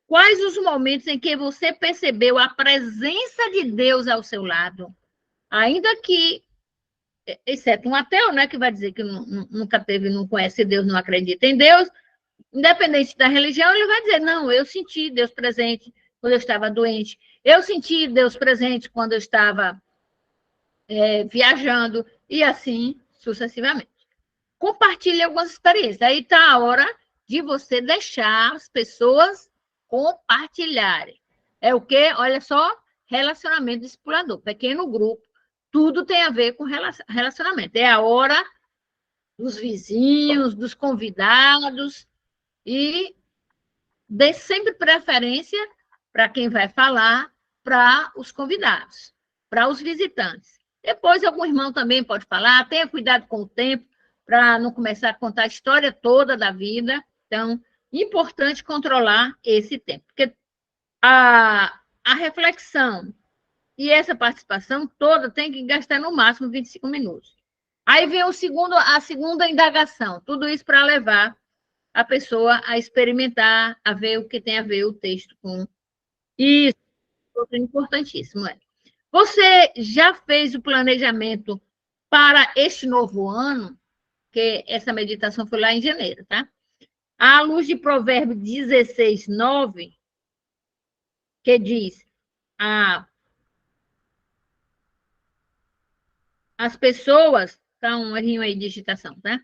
Quais os momentos em que você percebeu a presença de Deus ao seu lado? Ainda que, exceto um ateu, né, que vai dizer que nunca teve, não conhece Deus, não acredita em Deus, independente da religião, ele vai dizer, não, eu senti Deus presente quando eu estava doente, eu senti Deus presente quando eu estava viajando, e assim sucessivamente. Compartilhe algumas experiências. Aí está a hora de você deixar as pessoas compartilharem. É o quê? Olha só, relacionamento discipulador, pequeno grupo, tudo tem a ver com relacionamento. É a hora dos vizinhos, dos convidados, e dê sempre preferência para quem vai falar, para os convidados, para os visitantes. Depois, algum irmão também pode falar, tenha cuidado com o tempo, para não começar a contar a história toda da vida. Então, importante controlar esse tempo, porque a reflexão e essa participação toda tem que gastar no máximo 25 minutos. Aí vem a segunda indagação, tudo isso para levar a pessoa a experimentar, a ver o que tem a ver o texto com isso. Outro importantíssimo você já fez o planejamento para este novo ano? Que essa meditação foi lá em janeiro, tá? À luz de Provérbios 16, 9, que diz: as pessoas, tá um errinho aí de digitação, tá?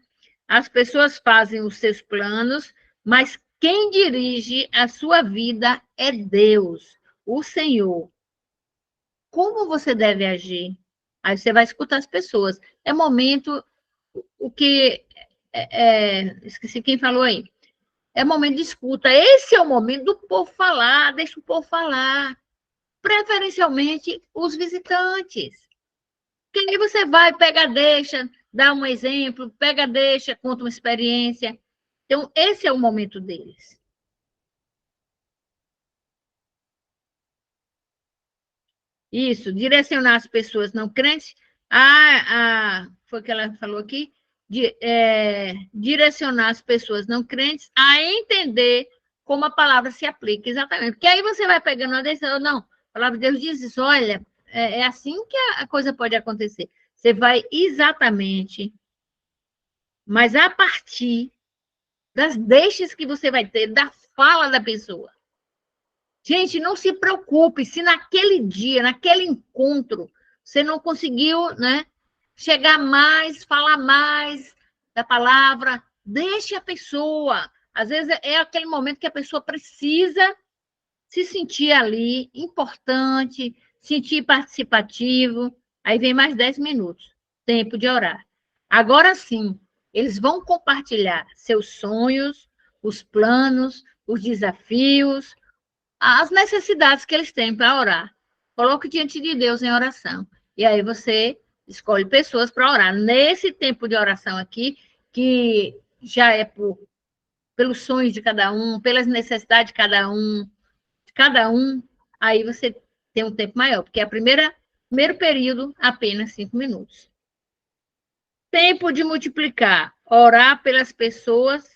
As pessoas fazem os seus planos, mas quem dirige a sua vida é Deus, o Senhor. Como você deve agir? Aí você vai escutar as pessoas. É momento, o que... esqueci quem falou aí. É momento de escuta. Esse é o momento do povo falar, deixa o povo falar. Preferencialmente, os visitantes. Porque aí você vai, pega, deixa, dá um exemplo, pega, deixa, conta uma experiência. Então, esse é o momento deles. Isso, direcionar as pessoas não crentes. Foi o que ela falou aqui. Direcionar as pessoas não crentes a entender como a palavra se aplica, exatamente. Porque aí você vai pegando uma decisão, não, a palavra de Deus diz isso, olha, é assim que a coisa pode acontecer. Você vai exatamente, mas a partir das deixas que você vai ter, da fala da pessoa. Gente, não se preocupe se naquele dia, naquele encontro, você não conseguiu, né, chegar mais, falar mais da palavra, deixe a pessoa. Às vezes é aquele momento que a pessoa precisa se sentir ali importante, sentir participativo. Aí vem mais 10 minutos, tempo de orar. Agora sim, eles vão compartilhar seus sonhos, os planos, os desafios, as necessidades que eles têm para orar. Coloque diante de Deus em oração. E aí você escolhe pessoas para orar. Nesse tempo de oração aqui, que já é pelos sonhos de cada um, pelas necessidades de cada um, aí você tem um tempo maior, porque é primeiro período, apenas 5 minutos. Tempo de multiplicar, orar pelas pessoas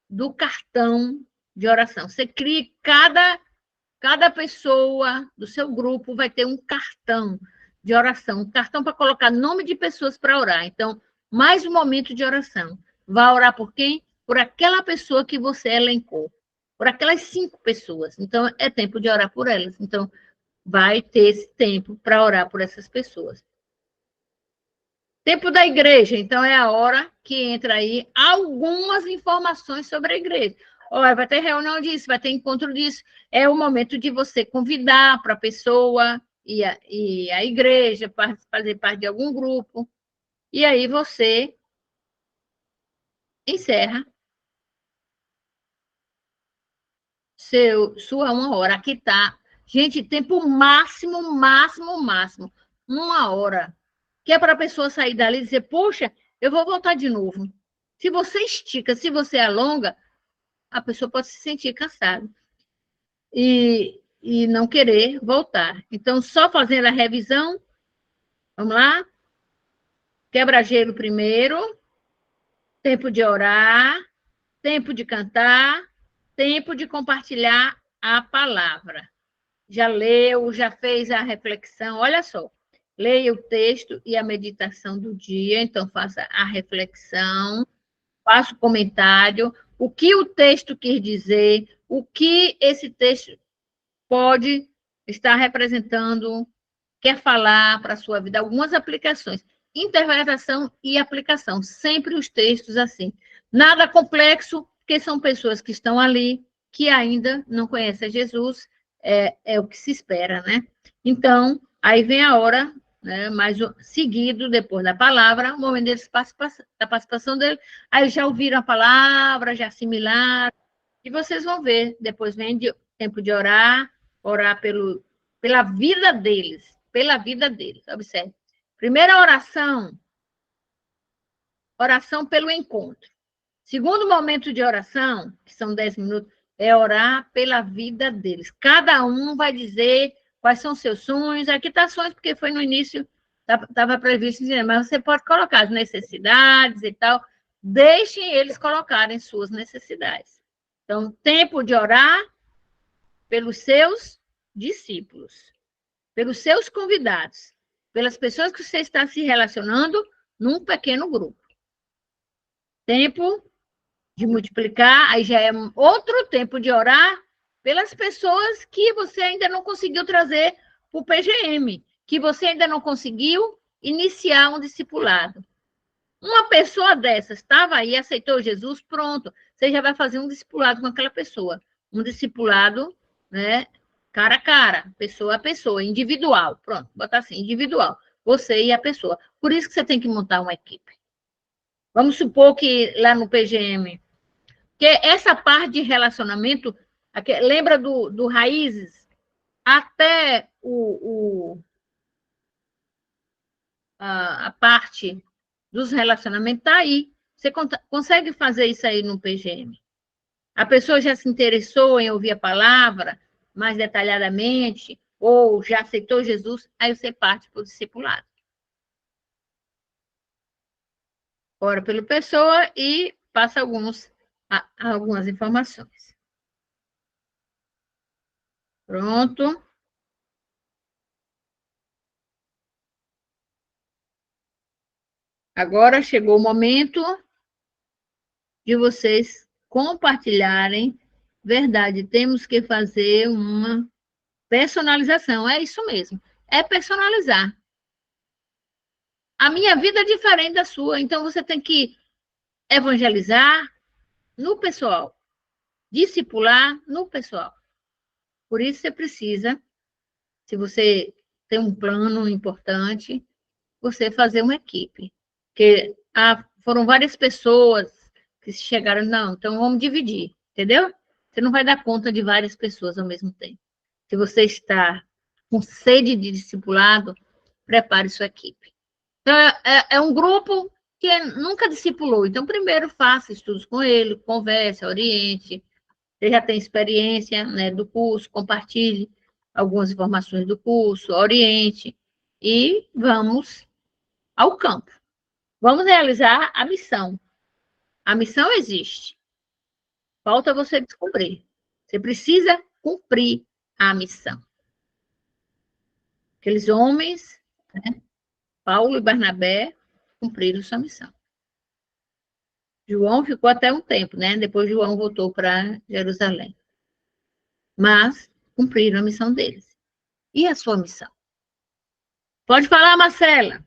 do cartão de oração. Você cria, cada pessoa do seu grupo vai ter um cartão de oração, um cartão para colocar nome de pessoas para orar. Então, mais um momento de oração. Vai orar por quem? Por aquela pessoa que você elencou. Por aquelas 5 pessoas. Então, é tempo de orar por elas. Então, vai ter esse tempo para orar por essas pessoas. Tempo da igreja, então é a hora que entra aí algumas informações sobre a igreja. Olha, vai ter reunião disso, vai ter encontro disso. É o momento de você convidar para a pessoa e a igreja para fazer parte de algum grupo. E aí você encerra sua 1 hora. Aqui está. Gente, tempo máximo, 1 hora. Que é para a pessoa sair dali e dizer, poxa, eu vou voltar de novo. Se você estica, se você alonga, a pessoa pode se sentir cansada e não querer voltar. Então, só fazendo a revisão, vamos lá? Quebra-gelo primeiro, tempo de orar, tempo de cantar, tempo de compartilhar a palavra. Já leu, já fez a reflexão, olha só. Leia o texto e a meditação do dia, então faça a reflexão, faça o comentário, o que o texto quer dizer, o que esse texto pode estar representando, quer falar para a sua vida, algumas aplicações. Interpretação e aplicação, sempre os textos assim. Nada complexo, porque são pessoas que estão ali, que ainda não conhecem Jesus, é o que se espera, né? Então, aí vem a hora, né, mais seguido, depois da palavra, o momento da participação dele, aí já ouviram a palavra, já assimilaram, e vocês vão ver, depois vem tempo de orar pela vida deles, observe. Primeira oração pelo encontro. Segundo momento de oração, que são 10 minutos, é orar pela vida deles. Cada um vai dizer quais são seus sonhos. Aqui está sonhos, porque foi no início, estava previsto, mas você pode colocar as necessidades e tal. Deixem eles colocarem suas necessidades. Então, tempo de orar pelos seus discípulos, pelos seus convidados, pelas pessoas que você está se relacionando num pequeno grupo. Tempo de multiplicar, aí já é outro tempo de orar pelas pessoas que você ainda não conseguiu trazer para o PGM, que você ainda não conseguiu iniciar um discipulado. Uma pessoa dessas estava aí, aceitou Jesus, pronto, você já vai fazer um discipulado com aquela pessoa. Um discipulado, né, cara a cara, pessoa a pessoa, individual, pronto, botar assim, individual, você e a pessoa. Por isso que você tem que montar uma equipe. Vamos supor que lá no PGM, que essa parte de relacionamento, lembra do Raízes? Até a parte dos relacionamentos está aí. Você consegue fazer isso aí no PGM. A pessoa já se interessou em ouvir a palavra mais detalhadamente, ou já aceitou Jesus, aí você parte para o discipulado. Ora pela pessoa e passa algumas informações. Pronto. Agora chegou o momento de vocês compartilharem verdade. Temos que fazer uma personalização. É isso mesmo. É personalizar. A minha vida é diferente da sua, então você tem que evangelizar no pessoal, discipular no pessoal. Por isso você precisa, se você tem um plano importante, você fazer uma equipe. Porque foram várias pessoas que chegaram, não, então vamos dividir, entendeu? Você não vai dar conta de várias pessoas ao mesmo tempo. Se você está com sede de discipulado, prepare sua equipe. Então, é um grupo que nunca discipulou. Então, primeiro faça estudos com ele, converse, oriente. Você já tem experiência, né, do curso, compartilhe algumas informações do curso, oriente. E vamos ao campo. Vamos realizar a missão. A missão existe. Falta você descobrir. Você precisa cumprir a missão. Aqueles homens, né, Paulo e Barnabé, cumpriram sua missão. João ficou até um tempo, né? Depois João voltou para Jerusalém. Mas cumpriram a missão deles. E a sua missão? Pode falar, Marcela.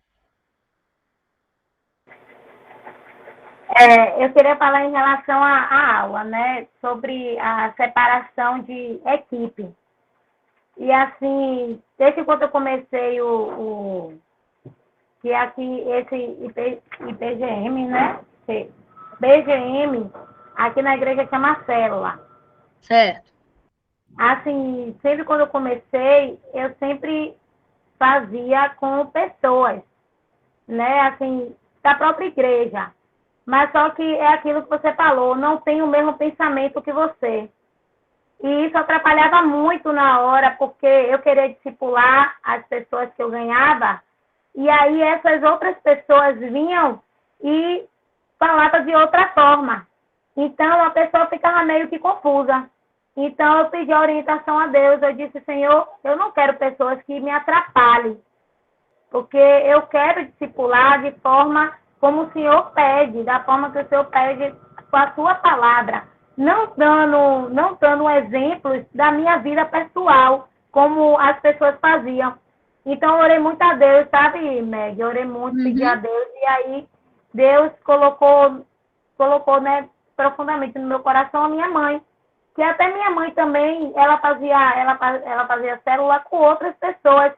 Eu queria falar em relação à aula, né? Sobre a separação de equipe. E assim, desde quando eu comecei que aqui esse IPGM, né? BGM, aqui na igreja chama célula. Certo. Assim, sempre quando eu comecei, eu sempre fazia com pessoas, né? Assim, da própria igreja. Mas só que é aquilo que você falou, não tem o mesmo pensamento que você. E isso atrapalhava muito na hora, porque eu queria discipular as pessoas que eu ganhava, e aí essas outras pessoas vinham e falavam de outra forma. Então, a pessoa ficava meio que confusa. Então, eu pedi a orientação a Deus. Eu disse, Senhor, eu não quero pessoas que me atrapalhem, porque eu quero discipular de forma como o Senhor pede, da forma que o Senhor pede com a sua palavra, não dando exemplos da minha vida pessoal, como as pessoas faziam. Então, eu orei muito a Deus, sabe, Meg? Eu orei muito, pedi a Deus, e aí Deus colocou, né, profundamente no meu coração a minha mãe, que até minha mãe também, ela fazia célula com outras pessoas,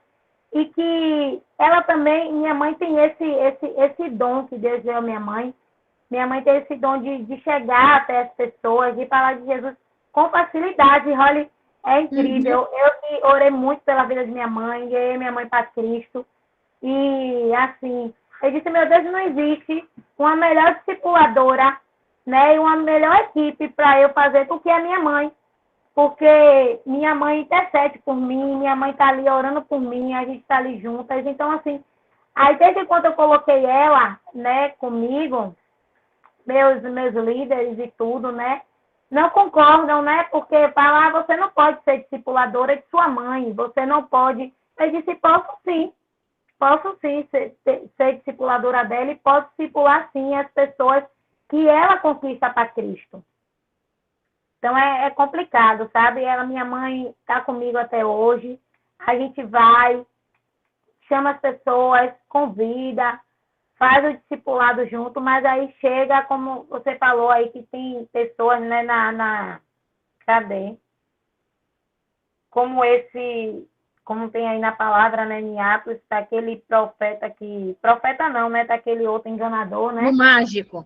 e que ela também, minha mãe tem esse dom que Deus deu à minha mãe. Minha mãe tem esse dom de chegar até as pessoas, de falar de Jesus com facilidade. Olha, é incrível. Eu orei muito pela vida de minha mãe, guiei minha mãe para Cristo. E, assim, eu disse, meu Deus, não existe uma melhor discipuladora, né, e uma melhor equipe para eu fazer do que a minha mãe. Porque minha mãe intercede por mim, minha mãe está ali orando por mim, a gente está ali juntas. Então, assim, aí desde quando eu coloquei ela, né, comigo, meus líderes e tudo, né, não concordam, né, porque falam, você não pode ser discipuladora de sua mãe, você não pode. Eu disse, posso sim ser discipuladora dela e posso discipular sim as pessoas que ela conquista para Cristo. Então, é complicado, sabe? Minha mãe está comigo até hoje. A gente vai, chama as pessoas, convida, faz o discipulado junto, mas aí chega, como você falou aí, que tem pessoas, né, cadê? Como tem aí na palavra, né, em Atos, daquele profeta não, né, daquele outro enganador, né? Do mágico.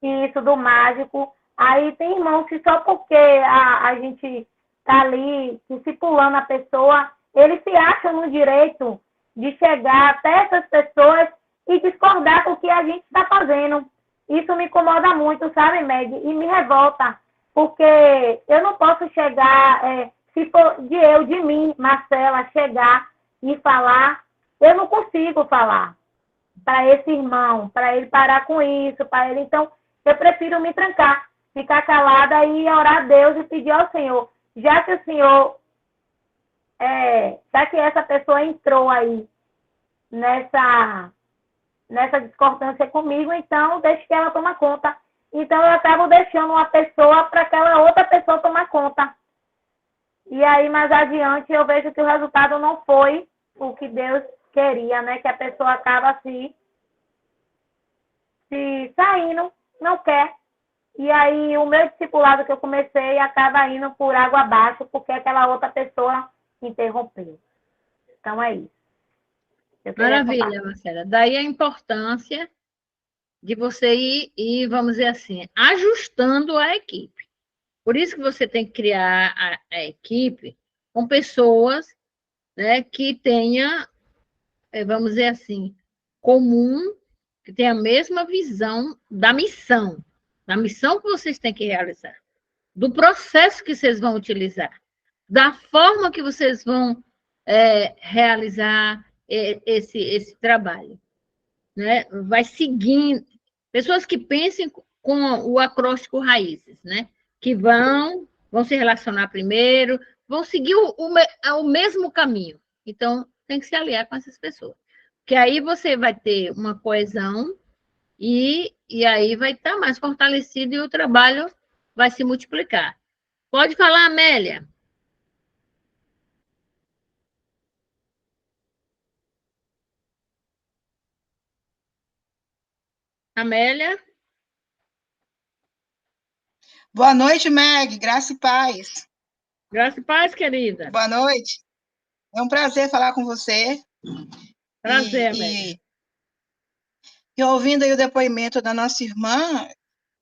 Isso, do mágico. Aí tem irmãos que só porque a gente está ali discipulando a pessoa, eles se acham no direito de chegar até essas pessoas e discordar com o que a gente está fazendo. Isso me incomoda muito, sabe, Meg? E me revolta, porque eu não posso chegar, se for de mim, Marcela, chegar e falar, eu não consigo falar para esse irmão, para ele parar com isso, para ele. Então, eu prefiro me trancar, ficar calada e orar a Deus e pedir ao Senhor, já que o Senhor, já que essa pessoa entrou aí nessa discordância comigo, então deixe que ela tome conta. Então eu acabo deixando uma pessoa para aquela outra pessoa tomar conta. E aí, mais adiante, eu vejo que o resultado não foi o que Deus queria, né? Que a pessoa acaba se saindo, não quer. E aí, o meu discipulado que eu comecei acaba indo por água abaixo, porque aquela outra pessoa interrompeu. Então, é isso. Maravilha, Marcela. Daí a importância de você ir, vamos dizer assim, ajustando a equipe. Por isso que você tem que criar a equipe com pessoas, né, que tenha, vamos dizer assim, comum, que tenha a mesma visão da missão que vocês têm que realizar, do processo que vocês vão utilizar, da forma que vocês vão realizar esse trabalho, né? Vai seguindo, pessoas que pensem com o acróstico raízes, né? Que vão se relacionar primeiro, vão seguir o mesmo caminho. Então, tem que se aliar com essas pessoas. Porque aí você vai ter uma coesão, e aí vai estar mais fortalecido e o trabalho vai se multiplicar. Pode falar, Amélia. Amélia? Boa noite, Meg. Graça e paz. Graça e paz, querida. Boa noite. É um prazer falar com você. Prazer, Amélia. E ouvindo aí o depoimento da nossa irmã,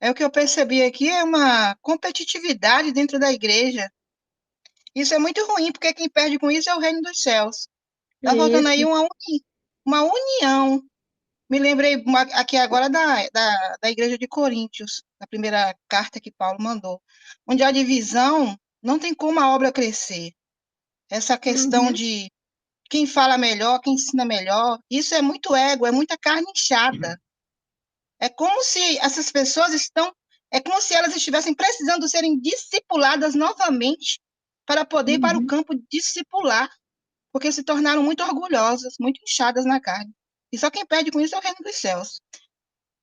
o que eu percebi aqui é uma competitividade dentro da igreja. Isso é muito ruim, porque quem perde com isso é o reino dos céus. Está faltando aí uma união. Me lembrei aqui agora da igreja de Coríntios, da primeira carta que Paulo mandou, onde a divisão não tem como a obra crescer. Essa questão de quem fala melhor, quem ensina melhor, isso é muito ego, é muita carne inchada. É como se essas pessoas é como se elas estivessem precisando serem discipuladas novamente para poder ir para o campo discipular, porque se tornaram muito orgulhosas, muito inchadas na carne. E só quem perde com isso é o reino dos céus.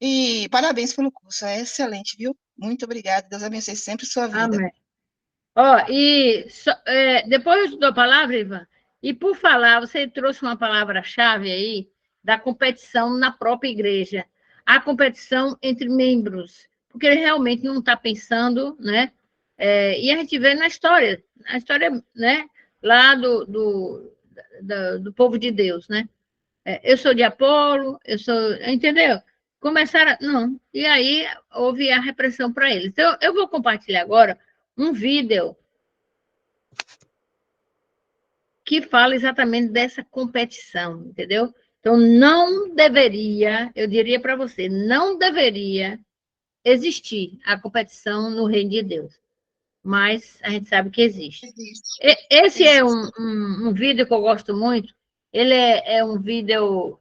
E parabéns pelo curso, é excelente, viu? Muito obrigada, Deus abençoe sempre sua vida. Amém. Depois eu te dou a palavra, Ivan, e por falar, você trouxe uma palavra-chave aí da competição na própria igreja, a competição entre membros, porque ele realmente não está pensando, né? E a gente vê na história, né? Lá do povo de Deus, né? Eu sou de Apolo, entendeu? Começaram, não, e aí houve a repressão para eles. Então, eu vou compartilhar agora um vídeo que fala exatamente dessa competição, entendeu? Então, não deveria, eu diria para você, não deveria existir a competição no reino de Deus. Mas a gente sabe que existe. Esse é um vídeo que eu gosto muito. Ele é um vídeo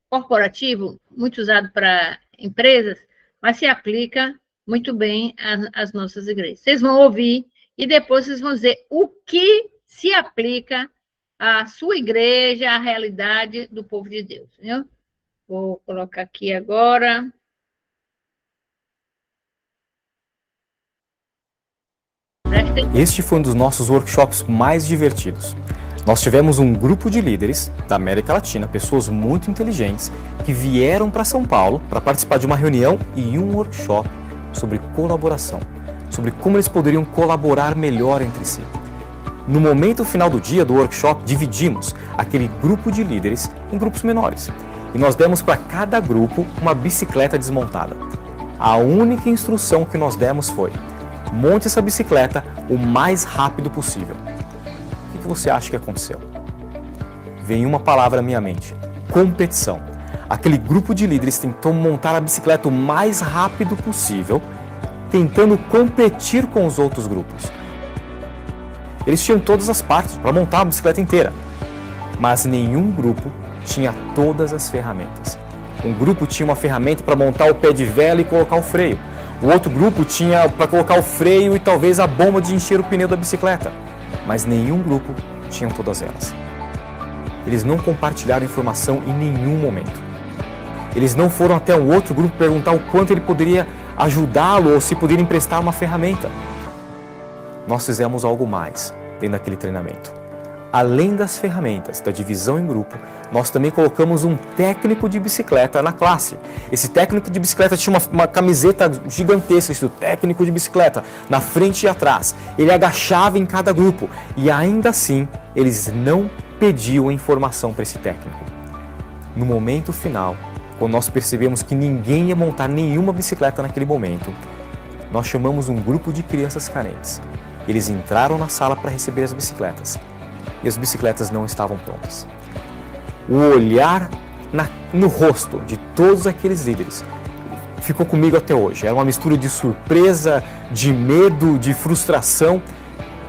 corporativo, muito usado para empresas, mas se aplica muito bem às nossas igrejas. Vocês vão ouvir e depois vocês vão dizer o que se aplica à sua igreja, à realidade do povo de Deus. Viu? Vou colocar aqui agora. Este foi um dos nossos workshops mais divertidos. Nós tivemos um grupo de líderes da América Latina, pessoas muito inteligentes, que vieram para São Paulo para participar de uma reunião e um workshop sobre colaboração, sobre como eles poderiam colaborar melhor entre si. No momento final do dia do workshop, dividimos aquele grupo de líderes em grupos menores. E nós demos para cada grupo uma bicicleta desmontada. A única instrução que nós demos foi: monte essa bicicleta o mais rápido possível. O que você acha que aconteceu? Vem uma palavra à minha mente: competição. Aquele grupo de líderes tentou montar a bicicleta o mais rápido possível, tentando competir com os outros grupos. Eles tinham todas as partes para montar a bicicleta inteira, mas nenhum grupo tinha todas as ferramentas. Um grupo tinha uma ferramenta para montar o pé de vela e colocar o freio. O outro grupo tinha para colocar o freio e talvez a bomba de encher o pneu da bicicleta. Mas nenhum grupo tinha todas elas. Eles não compartilharam informação em nenhum momento. Eles não foram até um outro grupo perguntar o quanto ele poderia ajudá-lo ou se poderia emprestar uma ferramenta. Nós fizemos algo mais dentro daquele treinamento. Além das ferramentas da divisão em grupo, nós também colocamos um técnico de bicicleta na classe. Esse técnico de bicicleta tinha uma camiseta gigantesca, escrito técnico de bicicleta, na frente e atrás. Ele agachava em cada grupo e ainda assim eles não pediam informação para esse técnico. No momento final, quando nós percebemos que ninguém ia montar nenhuma bicicleta naquele momento, nós chamamos um grupo de crianças carentes. Eles entraram na sala para receber as bicicletas. E as bicicletas não estavam prontas. O olhar no rosto de todos aqueles líderes ficou comigo até hoje. Era uma mistura de surpresa, de medo, de frustração.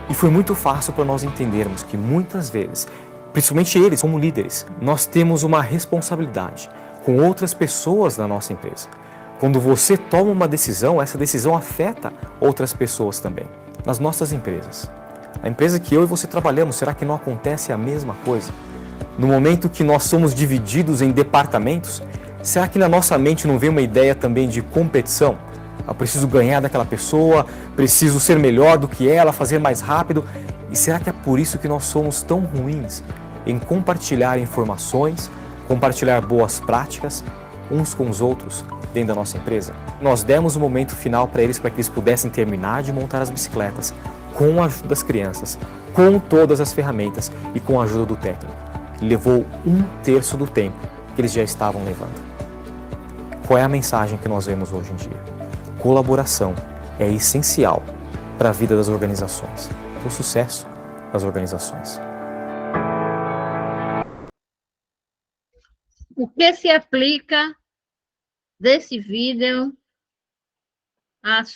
E foi muito fácil para nós entendermos que muitas vezes, principalmente eles como líderes, nós temos uma responsabilidade com outras pessoas na nossa empresa. Quando você toma uma decisão, essa decisão afeta outras pessoas também, nas nossas empresas. A empresa que eu e você trabalhamos, será que não acontece a mesma coisa? No momento que nós somos divididos em departamentos, Será que na nossa mente não vem uma ideia também de competição? Eu preciso ganhar daquela pessoa, preciso ser melhor do que ela, fazer mais rápido. E será que é por isso que nós somos tão ruins em compartilhar informações, compartilhar boas práticas uns com os outros dentro da nossa empresa? Nós demos o momento final para que eles pudessem terminar de montar as bicicletas com a ajuda das crianças, com todas as ferramentas e com a ajuda do técnico. Levou 1/3 do tempo que eles já estavam levando. Qual é a mensagem que nós vemos hoje em dia? Colaboração é essencial para a vida das organizações, para o sucesso das organizações. O que se aplica desse vídeo ao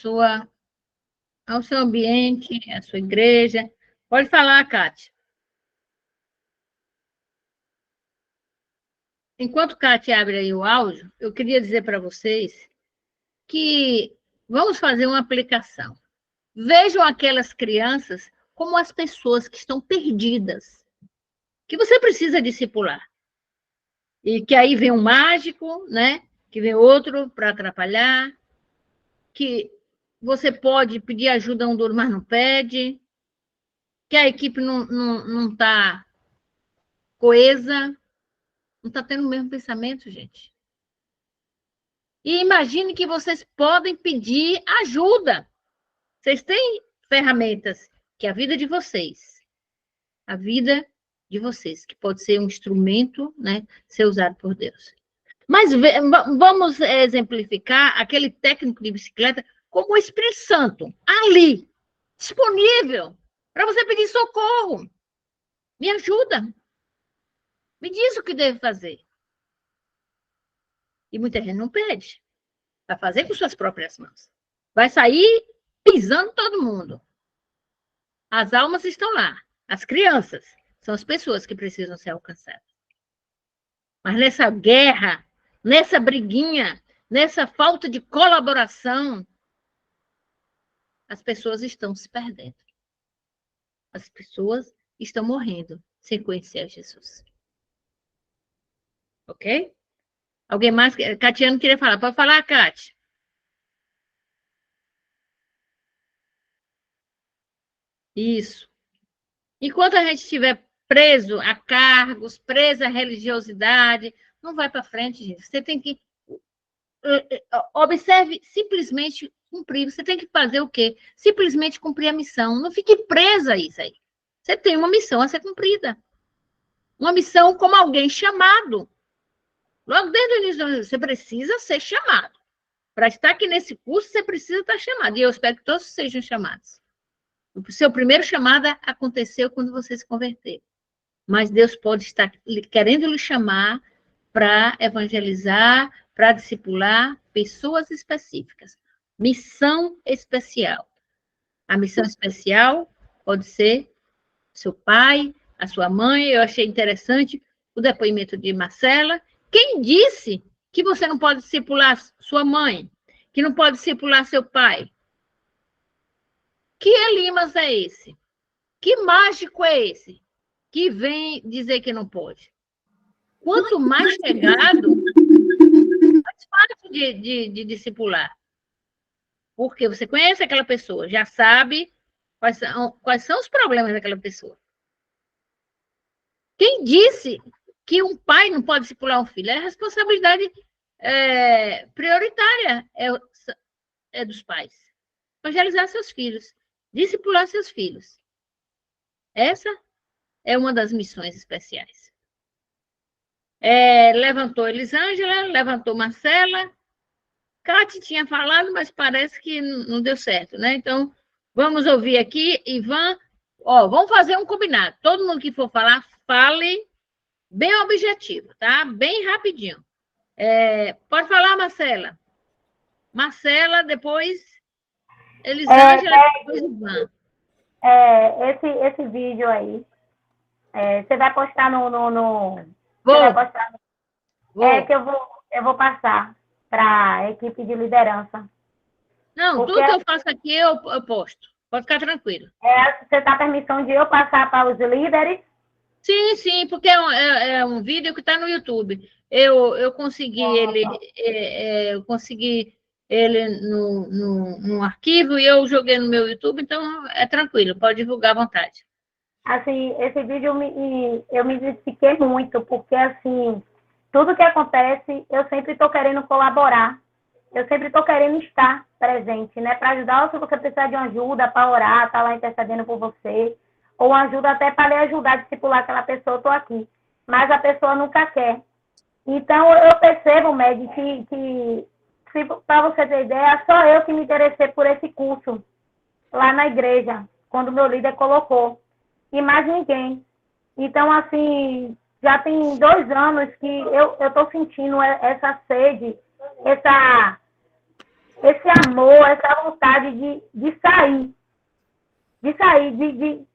seu ambiente, à sua igreja? Pode falar, Kátia. Enquanto Kátia abre aí o áudio, eu queria dizer para vocês que vamos fazer uma aplicação. Vejam aquelas crianças como as pessoas que estão perdidas, que você precisa discipular. E que aí vem um mágico, né? Que vem outro para atrapalhar, que você pode pedir ajuda a um duro, mas não pede, que a equipe não está coesa, não está tendo o mesmo pensamento, gente. E imagine que vocês podem pedir ajuda. Vocês têm ferramentas que a vida de vocês, que pode ser um instrumento, né, ser usado por Deus. Mas vamos exemplificar aquele técnico de bicicleta como o Espírito Santo, ali, disponível, para você pedir socorro. Me ajuda. Me diz o que devo fazer. E muita gente não pede. Vai fazer com suas próprias mãos. Vai sair pisando todo mundo. As almas estão lá. As crianças são as pessoas que precisam ser alcançadas. Mas nessa guerra, nessa briguinha, nessa falta de colaboração, as pessoas estão se perdendo. As pessoas estão morrendo sem conhecer a Jesus. Ok? Alguém mais? Catiano queria falar. Pode falar, Cátia? Isso. Enquanto a gente estiver preso a cargos, preso à religiosidade, não vai para frente, gente. Você tem que... Observe, simplesmente cumprir. Você tem que fazer o quê? Simplesmente cumprir a missão. Não fique presa a isso aí. Você tem uma missão a ser cumprida. Uma missão como alguém chamado. Logo desde o início, você precisa ser chamado. Para estar aqui nesse curso, você precisa estar chamado. E eu espero que todos sejam chamados. O seu primeiro chamado aconteceu quando você se converteu. Mas Deus pode estar querendo lhe chamar para evangelizar, para discipular pessoas específicas. Missão especial. A missão especial pode ser seu pai, a sua mãe. Eu achei interessante o depoimento de Marcela. Quem disse que você não pode discipular sua mãe? Que não pode discipular seu pai? Que Elimas é esse? Que mágico é esse? Que vem dizer que não pode? Quanto mais chegado, mais fácil de discipular. Porque você conhece aquela pessoa, já sabe quais são os problemas daquela pessoa. Quem disse que um pai não pode discipular um filho? É a responsabilidade prioritária é dos pais. Evangelizar seus filhos, discipular seus filhos. Essa é uma das missões especiais. Levantou Elisângela, levantou Marcela. Cátia tinha falado, mas parece que não deu certo, né? Então, vamos ouvir aqui, Ivan. Vamos fazer um combinado. Todo mundo que for falar, fale bem objetivo, tá? Bem rapidinho. Pode falar, Marcela. Marcela, depois Elisângela, depois Ivan. Esse vídeo aí, você vai postar no... Vou. Você vai postar que eu vou passar para a equipe de liderança. Não, porque tudo que eu faço aqui eu posto. Pode ficar tranquilo. Você dá permissão de eu passar para os líderes? Sim, sim, porque é um vídeo que está no YouTube. Eu consegui eu consegui ele no arquivo e eu joguei no meu YouTube, então é tranquilo, pode divulgar à vontade. Assim, esse vídeo eu me identifiquei muito, porque, assim, tudo que acontece, eu sempre estou querendo colaborar. Eu sempre estou querendo estar presente, né? Para ajudar, ou se você precisar de uma ajuda, para orar, estar lá intercedendo por você, ou ajuda até para lhe ajudar a discipular aquela pessoa, eu estou aqui. Mas a pessoa nunca quer. Então, eu percebo, Meg, que para você ter ideia, só eu que me interessei por esse curso lá na igreja, quando o meu líder colocou. E mais ninguém. Então, assim, já tem 2 anos que eu estou sentindo essa sede, esse amor, essa vontade de sair. De sair, de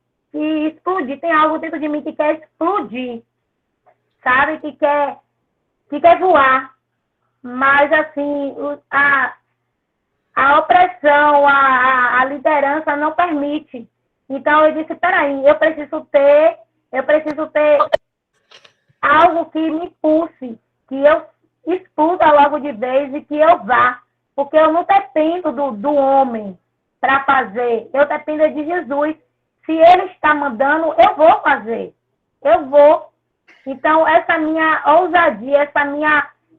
explodir. Tem algo dentro de mim que quer explodir, sabe? Que quer voar. Mas, assim, a opressão, a liderança não permite. Então, eu disse, peraí, eu preciso ter algo que me impulse, que eu expulsa logo de vez e que eu vá. Porque eu não dependo do homem para fazer, eu dependo de Jesus. Se ele está mandando, eu vou fazer. Eu vou. Então, essa minha ousadia,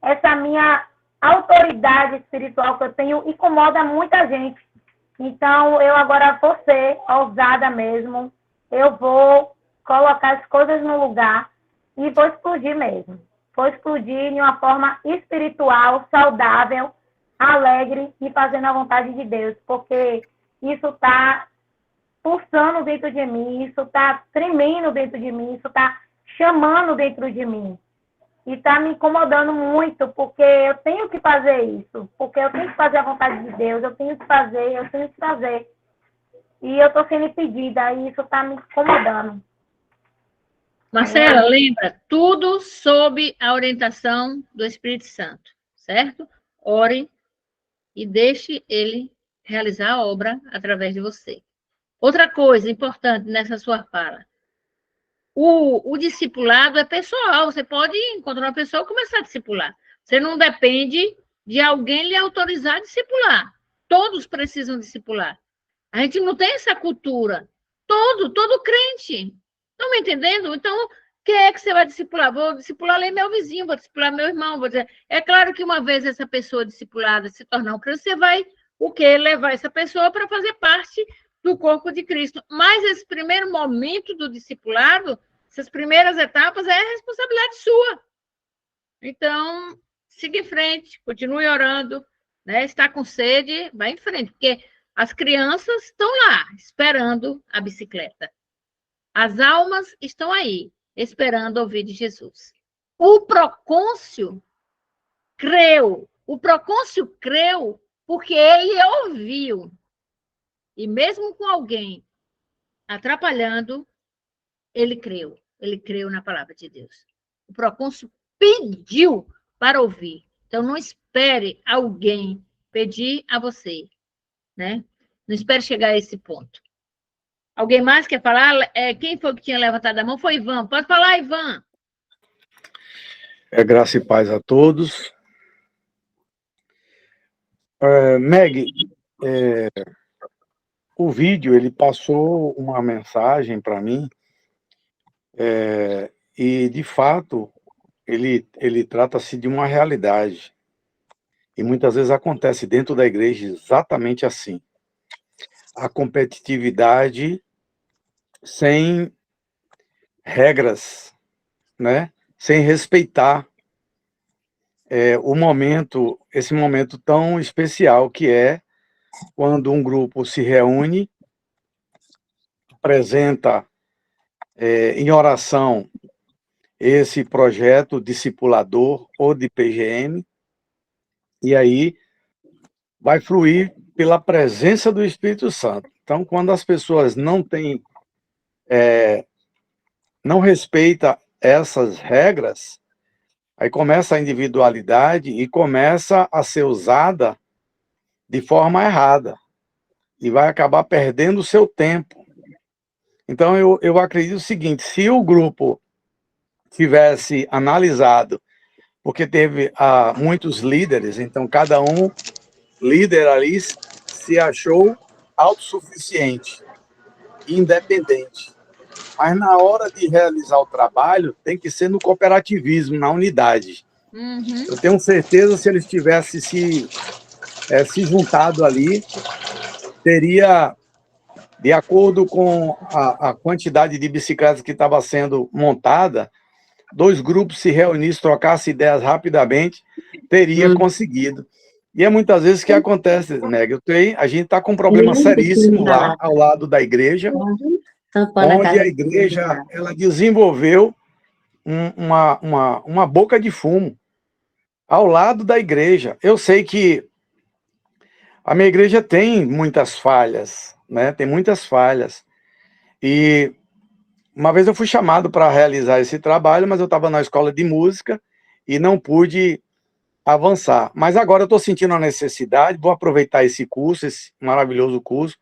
essa minha autoridade espiritual que eu tenho incomoda muita gente. Então, eu agora vou ser ousada mesmo. Eu vou colocar as coisas no lugar e vou explodir mesmo. Vou explodir de uma forma espiritual, saudável, alegre e fazendo a vontade de Deus. Porque isso está pulsando dentro de mim, isso está tremendo dentro de mim, isso está chamando dentro de mim. E está me incomodando muito, porque eu tenho que fazer isso. Porque eu tenho que fazer a vontade de Deus, eu tenho que fazer. E eu estou sendo impedida, e isso está me incomodando. Marcela, lembra, tudo sob a orientação do Espírito Santo, certo? Ore e deixe ele realizar a obra através de você. Outra coisa importante nessa sua fala. O discipulado é pessoal. Você pode encontrar uma pessoa e começar a discipular. Você não depende de alguém lhe autorizar a discipular. Todos precisam discipular. A gente não tem essa cultura. Todo crente. Estão me entendendo? Então, quem é que você vai discipular? Vou discipular ali meu vizinho, vou discipular meu irmão. Vou dizer. É claro que uma vez essa pessoa discipulada se tornar um crente, você vai o quê? Levar essa pessoa para fazer parte do corpo de Cristo. Mas esse primeiro momento do discipulado, essas primeiras etapas, é responsabilidade sua. Então, siga em frente, continue orando, né? Está com sede, vai em frente, porque as crianças estão lá, esperando a bicicleta. As almas estão aí, esperando ouvir de Jesus. O procônsul creu. O procônsul creu porque ele ouviu. E mesmo com alguém atrapalhando, ele creu na palavra de Deus. O procônsul pediu para ouvir. Então, não espere alguém pedir a você, né? Não espere chegar a esse ponto. Alguém mais quer falar? Quem foi que tinha levantado a mão? Foi Ivan. Pode falar, Ivan. Graça e paz a todos. Meg, o vídeo, ele passou uma mensagem para mim, e, de fato, ele trata-se de uma realidade. E muitas vezes acontece dentro da igreja exatamente assim. A competitividade sem regras, né? Sem respeitar esse momento tão especial que é quando um grupo se reúne, apresenta em oração esse projeto discipulador ou de PGM, e aí vai fluir pela presença do Espírito Santo. Então, quando as pessoas não respeitam essas regras, aí começa a individualidade e começa a ser usada de forma errada. E vai acabar perdendo o seu tempo. Então, eu acredito o seguinte, se o grupo tivesse analisado, porque teve muitos líderes, então cada um líder ali se achou autossuficiente, independente. Mas na hora de realizar o trabalho, tem que ser no cooperativismo, na unidade. Uhum. Eu tenho certeza, se eles tivessem se juntado ali, teria, de acordo com a quantidade de bicicletas que estava sendo montada, 2 grupos se reunissem, trocassem ideias rapidamente, teria conseguido. E é muitas vezes que acontece, Meg. A gente está com um problema seríssimo lá, ao lado da igreja, onde a igreja ela desenvolveu uma boca de fumo ao lado da igreja. Eu sei que a minha igreja tem muitas falhas, né? Tem muitas falhas. E uma vez eu fui chamado para realizar esse trabalho, mas eu estava na escola de música e não pude avançar. Mas agora eu estou sentindo a necessidade, vou aproveitar esse curso, esse maravilhoso curso,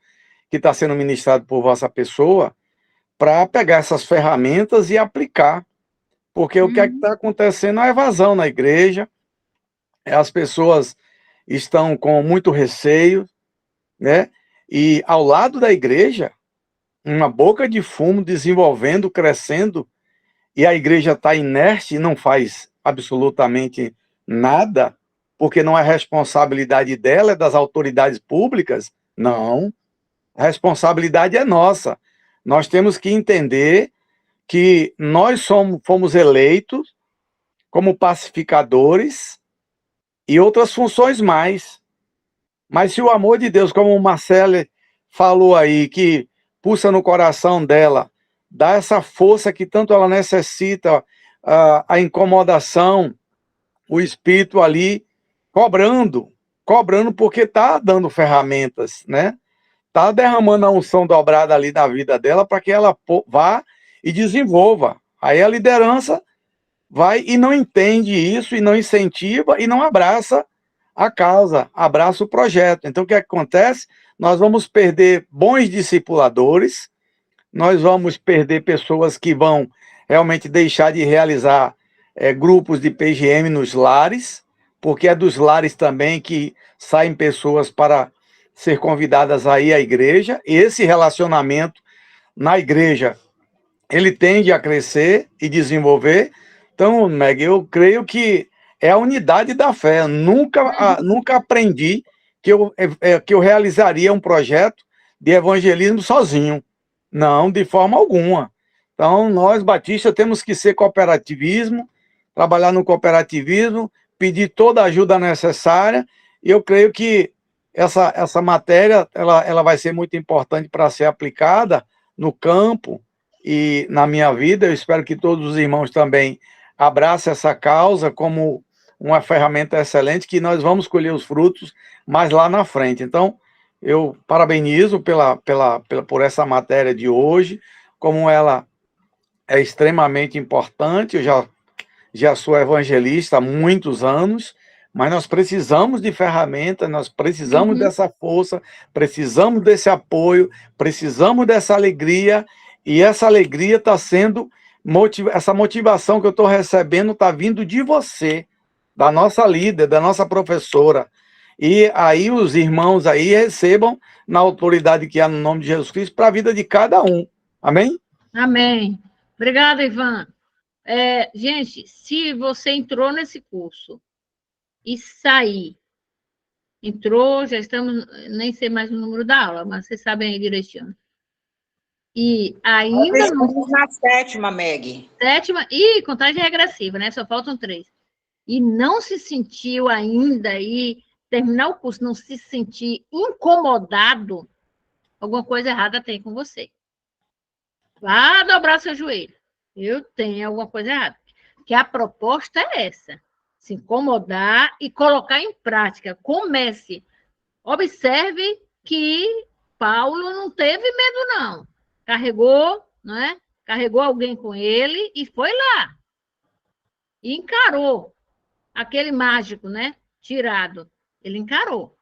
que está sendo ministrado por vossa pessoa, para pegar essas ferramentas e aplicar. Porque o que é que está acontecendo? A evasão na igreja, as pessoas estão com muito receio, né? E ao lado da igreja, uma boca de fumo desenvolvendo, crescendo, e a igreja está inerte e não faz absolutamente nada, porque não é responsabilidade dela, é das autoridades públicas. Não, a responsabilidade é nossa. Nós temos que entender que nós fomos eleitos como pacificadores e outras funções mais. Mas se o amor de Deus, como o Marcele falou aí, que pulsa no coração dela, dá essa força que tanto ela necessita, a incomodação, o espírito ali cobrando porque está dando ferramentas, né? Está derramando a unção dobrada ali na vida dela para que ela vá e desenvolva. Aí a liderança vai e não entende isso, e não incentiva, e não abraça a causa, abraça o projeto. Então, o que acontece? Nós vamos perder bons discipuladores, nós vamos perder pessoas que vão realmente deixar de realizar grupos de PGM nos lares, porque é dos lares também que saem pessoas para ser convidadas aí à igreja. Esse relacionamento na igreja, ele tende a crescer e desenvolver. Então, Meg, eu creio que é a unidade da fé. Eu nunca aprendi que eu realizaria um projeto de evangelismo sozinho. Não, de forma alguma. Então, nós, batistas, temos que ser cooperativismo, trabalhar no cooperativismo, pedir toda a ajuda necessária, e eu creio que essa matéria ela vai ser muito importante para ser aplicada no campo e na minha vida. Eu espero que todos os irmãos também abracem essa causa como uma ferramenta excelente, que nós vamos colher os frutos mais lá na frente. Então, eu parabenizo por essa matéria de hoje, como ela é extremamente importante. Eu já sou evangelista há muitos anos, mas nós precisamos de ferramentas, nós precisamos dessa força, precisamos desse apoio, precisamos dessa alegria, e essa alegria está sendo, essa motivação que eu estou recebendo está vindo de você, da nossa líder, da nossa professora. E aí os irmãos aí recebam na autoridade que há no nome de Jesus Cristo para a vida de cada um. Amém? Amém. Obrigada, Ivan. Gente, se você entrou nesse curso e sair, já estamos, nem sei mais o número da aula, mas vocês sabem aí direitinho. E ainda... Nós estamos na 7ª, Meg. 7ª, e contagem regressiva, né? Só faltam 3. E não se sentiu ainda aí, terminar o curso, não se sentir incomodado, alguma coisa errada tem com você. Vá dobrar seu joelho. Eu tenho alguma coisa errada. Porque a proposta é essa. Se incomodar e colocar em prática. Comece. Observe que Paulo não teve medo, não. Carregou, não é? Carregou alguém com ele e foi lá. E encarou. Aquele mágico, né? Tirado. Ele encarou.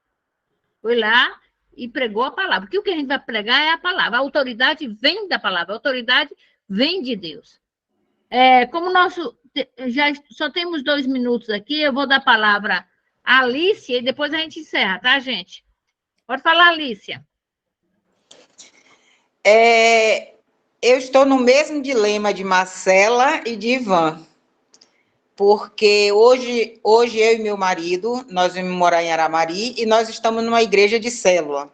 Foi lá e pregou a palavra. Porque o que a gente vai pregar é a palavra. A autoridade vem da palavra, a autoridade vem de Deus. Como já só temos 2 minutos aqui, eu vou dar a palavra à Alicia e depois a gente encerra, tá, gente? Pode falar, Alicia. Eu estou no mesmo dilema de Marcela e de Ivan, porque hoje eu e meu marido, nós vamos morar em Aramari e nós estamos numa igreja de célula.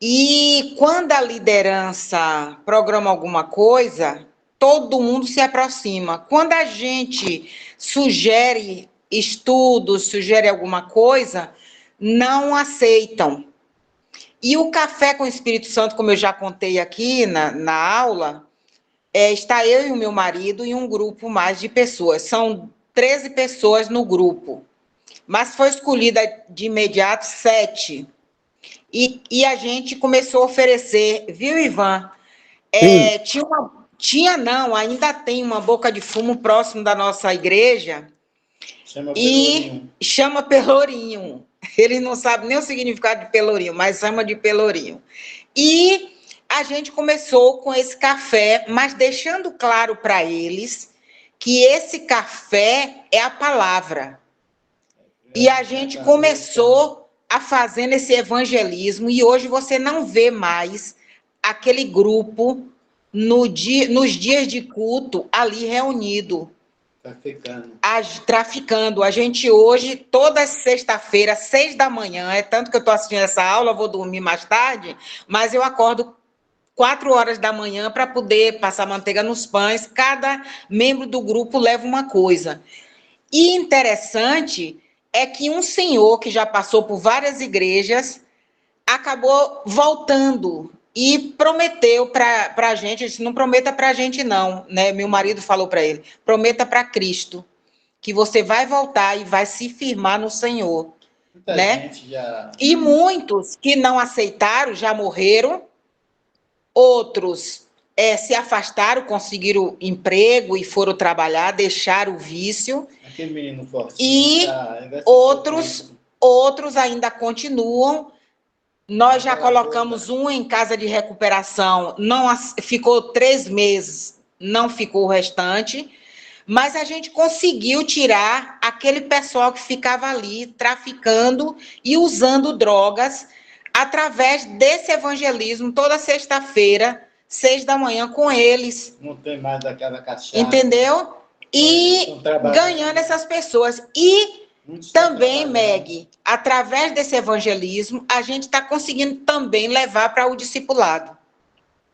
E quando a liderança programa alguma coisa, todo mundo se aproxima. Quando a gente sugere estudos, sugere alguma coisa, não aceitam. E o Café com o Espírito Santo, como eu já contei aqui na aula, está eu e o meu marido em um grupo mais de pessoas. São 13 pessoas no grupo, mas foi escolhida de imediato 7. E a gente começou a oferecer, viu, Ivan? Ainda tem uma boca de fumo próximo da nossa igreja. Chama Pelourinho. Ele não sabe nem o significado de Pelourinho, mas chama de Pelourinho. E a gente começou com esse café, mas deixando claro para eles que esse café é a palavra. E a gente começou a fazendo esse evangelismo, e hoje você não vê mais aquele grupo nos dias de culto ali reunido. Traficando. A gente hoje, toda sexta-feira, 6 da manhã, é tanto que eu estou assistindo essa aula, vou dormir mais tarde, mas eu acordo 4 horas da manhã para poder passar manteiga nos pães. Cada membro do grupo leva uma coisa. E interessante é que um senhor que já passou por várias igrejas acabou voltando e prometeu para a gente, disse, não prometa para a gente não, né? Meu marido falou para ele, prometa para Cristo, que você vai voltar e vai se firmar no Senhor, né? E muitos que não aceitaram já morreram, outros se afastaram, conseguiram emprego e foram trabalhar, deixaram o vício. Aquele menino forte. E outros ainda continuam. Nós já colocamos um em casa de recuperação, não ficou 3 meses, não ficou o restante, mas a gente conseguiu tirar aquele pessoal que ficava ali traficando e usando drogas através desse evangelismo toda sexta-feira, 6 da manhã com eles. Não tem mais daquela cachaça. Entendeu? E ganhando essas pessoas. E também, Meg, através desse evangelismo, a gente está conseguindo também levar para o discipulado.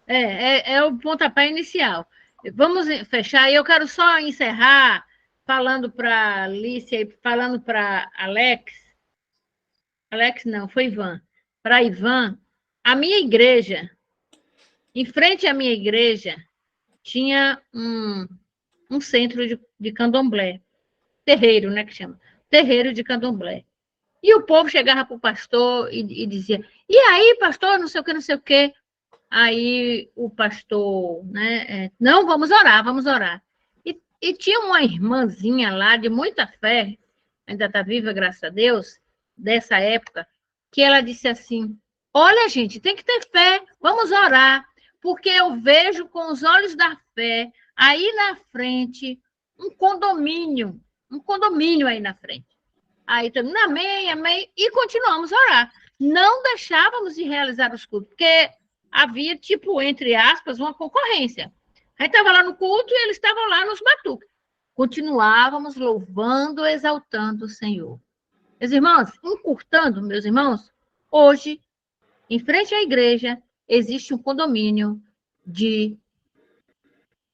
É o pontapé inicial. Vamos fechar. Eu quero só encerrar falando para Alicia e falando para Alex. Alex não, foi Ivan. Para Ivan, a minha igreja, em frente à minha igreja, tinha um centro de candomblé. Terreiro, né, que chama? Terreiro de candomblé. E o povo chegava para o pastor e dizia, e aí, pastor, não sei o que, não sei o que. Aí o pastor, né, não, vamos orar, vamos orar. E tinha uma irmãzinha lá de muita fé, ainda está viva, graças a Deus, dessa época, que ela disse assim, olha, gente, tem que ter fé, vamos orar, porque eu vejo com os olhos da fé, aí na frente, um condomínio aí na frente. Aí todo mundo, amém, amém, e continuamos a orar. Não deixávamos de realizar os cultos, porque havia, tipo, entre aspas, uma concorrência. Aí estava lá no culto e eles estavam lá nos batuques. Continuávamos louvando, exaltando o Senhor. Meus irmãos, encurtando, meus irmãos, hoje, em frente à igreja, existe um condomínio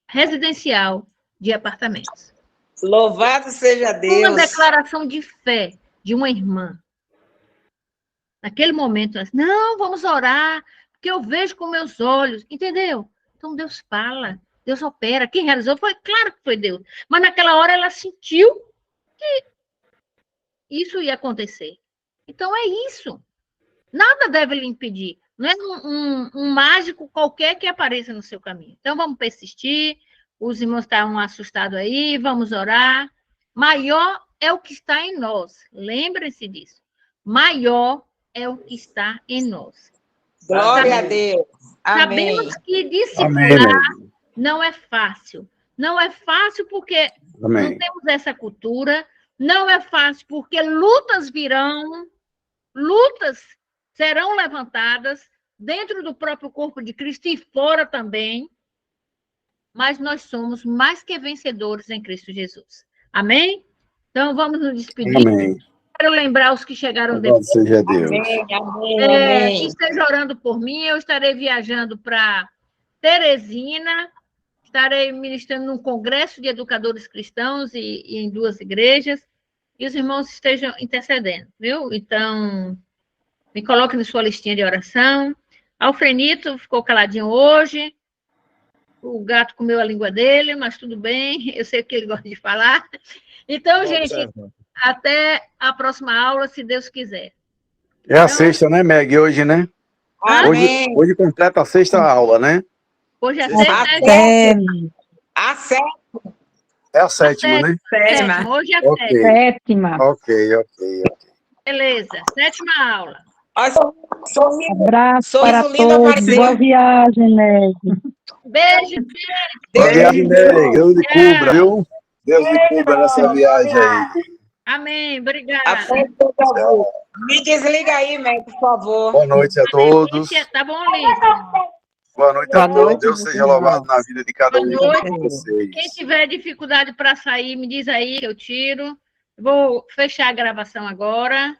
residencial de apartamentos. Louvado seja Deus. Uma declaração de fé de uma irmã. Naquele momento, ela disse, não, vamos orar, porque eu vejo com meus olhos, entendeu? Então Deus fala, Deus opera. Quem realizou foi, claro que foi Deus. Mas naquela hora ela sentiu que isso ia acontecer. Então é isso. Nada deve lhe impedir. Não é um mágico qualquer que apareça no seu caminho. Então vamos persistir. Os irmãos estavam assustados aí, vamos orar. Maior é o que está em nós. Lembrem-se disso. Maior é o que está em nós. Glória a Deus. Amém. Sabemos que discipular não é fácil. Não é fácil porque não temos essa cultura, não é fácil porque lutas virão, lutas serão levantadas dentro do próprio corpo de Cristo e fora também, mas nós somos mais que vencedores em Cristo Jesus. Amém? Então, vamos nos despedir. Amém. Quero lembrar os que chegaram Louvado depois. seja Deus. Que esteja orando por mim. Eu estarei viajando para Teresina, estarei ministrando num congresso de educadores cristãos e em 2 igrejas, e os irmãos estejam intercedendo, viu? Então, me coloque na sua listinha de oração. Alfrenito ficou caladinho hoje, o gato comeu a língua dele, mas tudo bem, eu sei que ele gosta de falar. Então, gente, até a próxima aula, se Deus quiser. É a sexta, né, Meg? Hoje, né? Hoje completa a sexta aula, né? Hoje é sexta. A sétima. É a sétima, né? Sétima. Hoje é a Ok. Sétima. Ok. Beleza, 7ª aula. Abraço para todos. Boa viagem, Meg. Beijo. Boa viagem, Meg. Deus lhe cubra, viu? Deus lhe cubra nessa viagem aí. Amém, obrigada. Me desliga aí, Meg, por favor. Boa noite a todos. Tá bom, Liz? Boa noite a todos. Deus seja louvado na vida de cada um de vocês. Quem tiver dificuldade para sair, me diz aí que eu tiro. Vou fechar a gravação agora.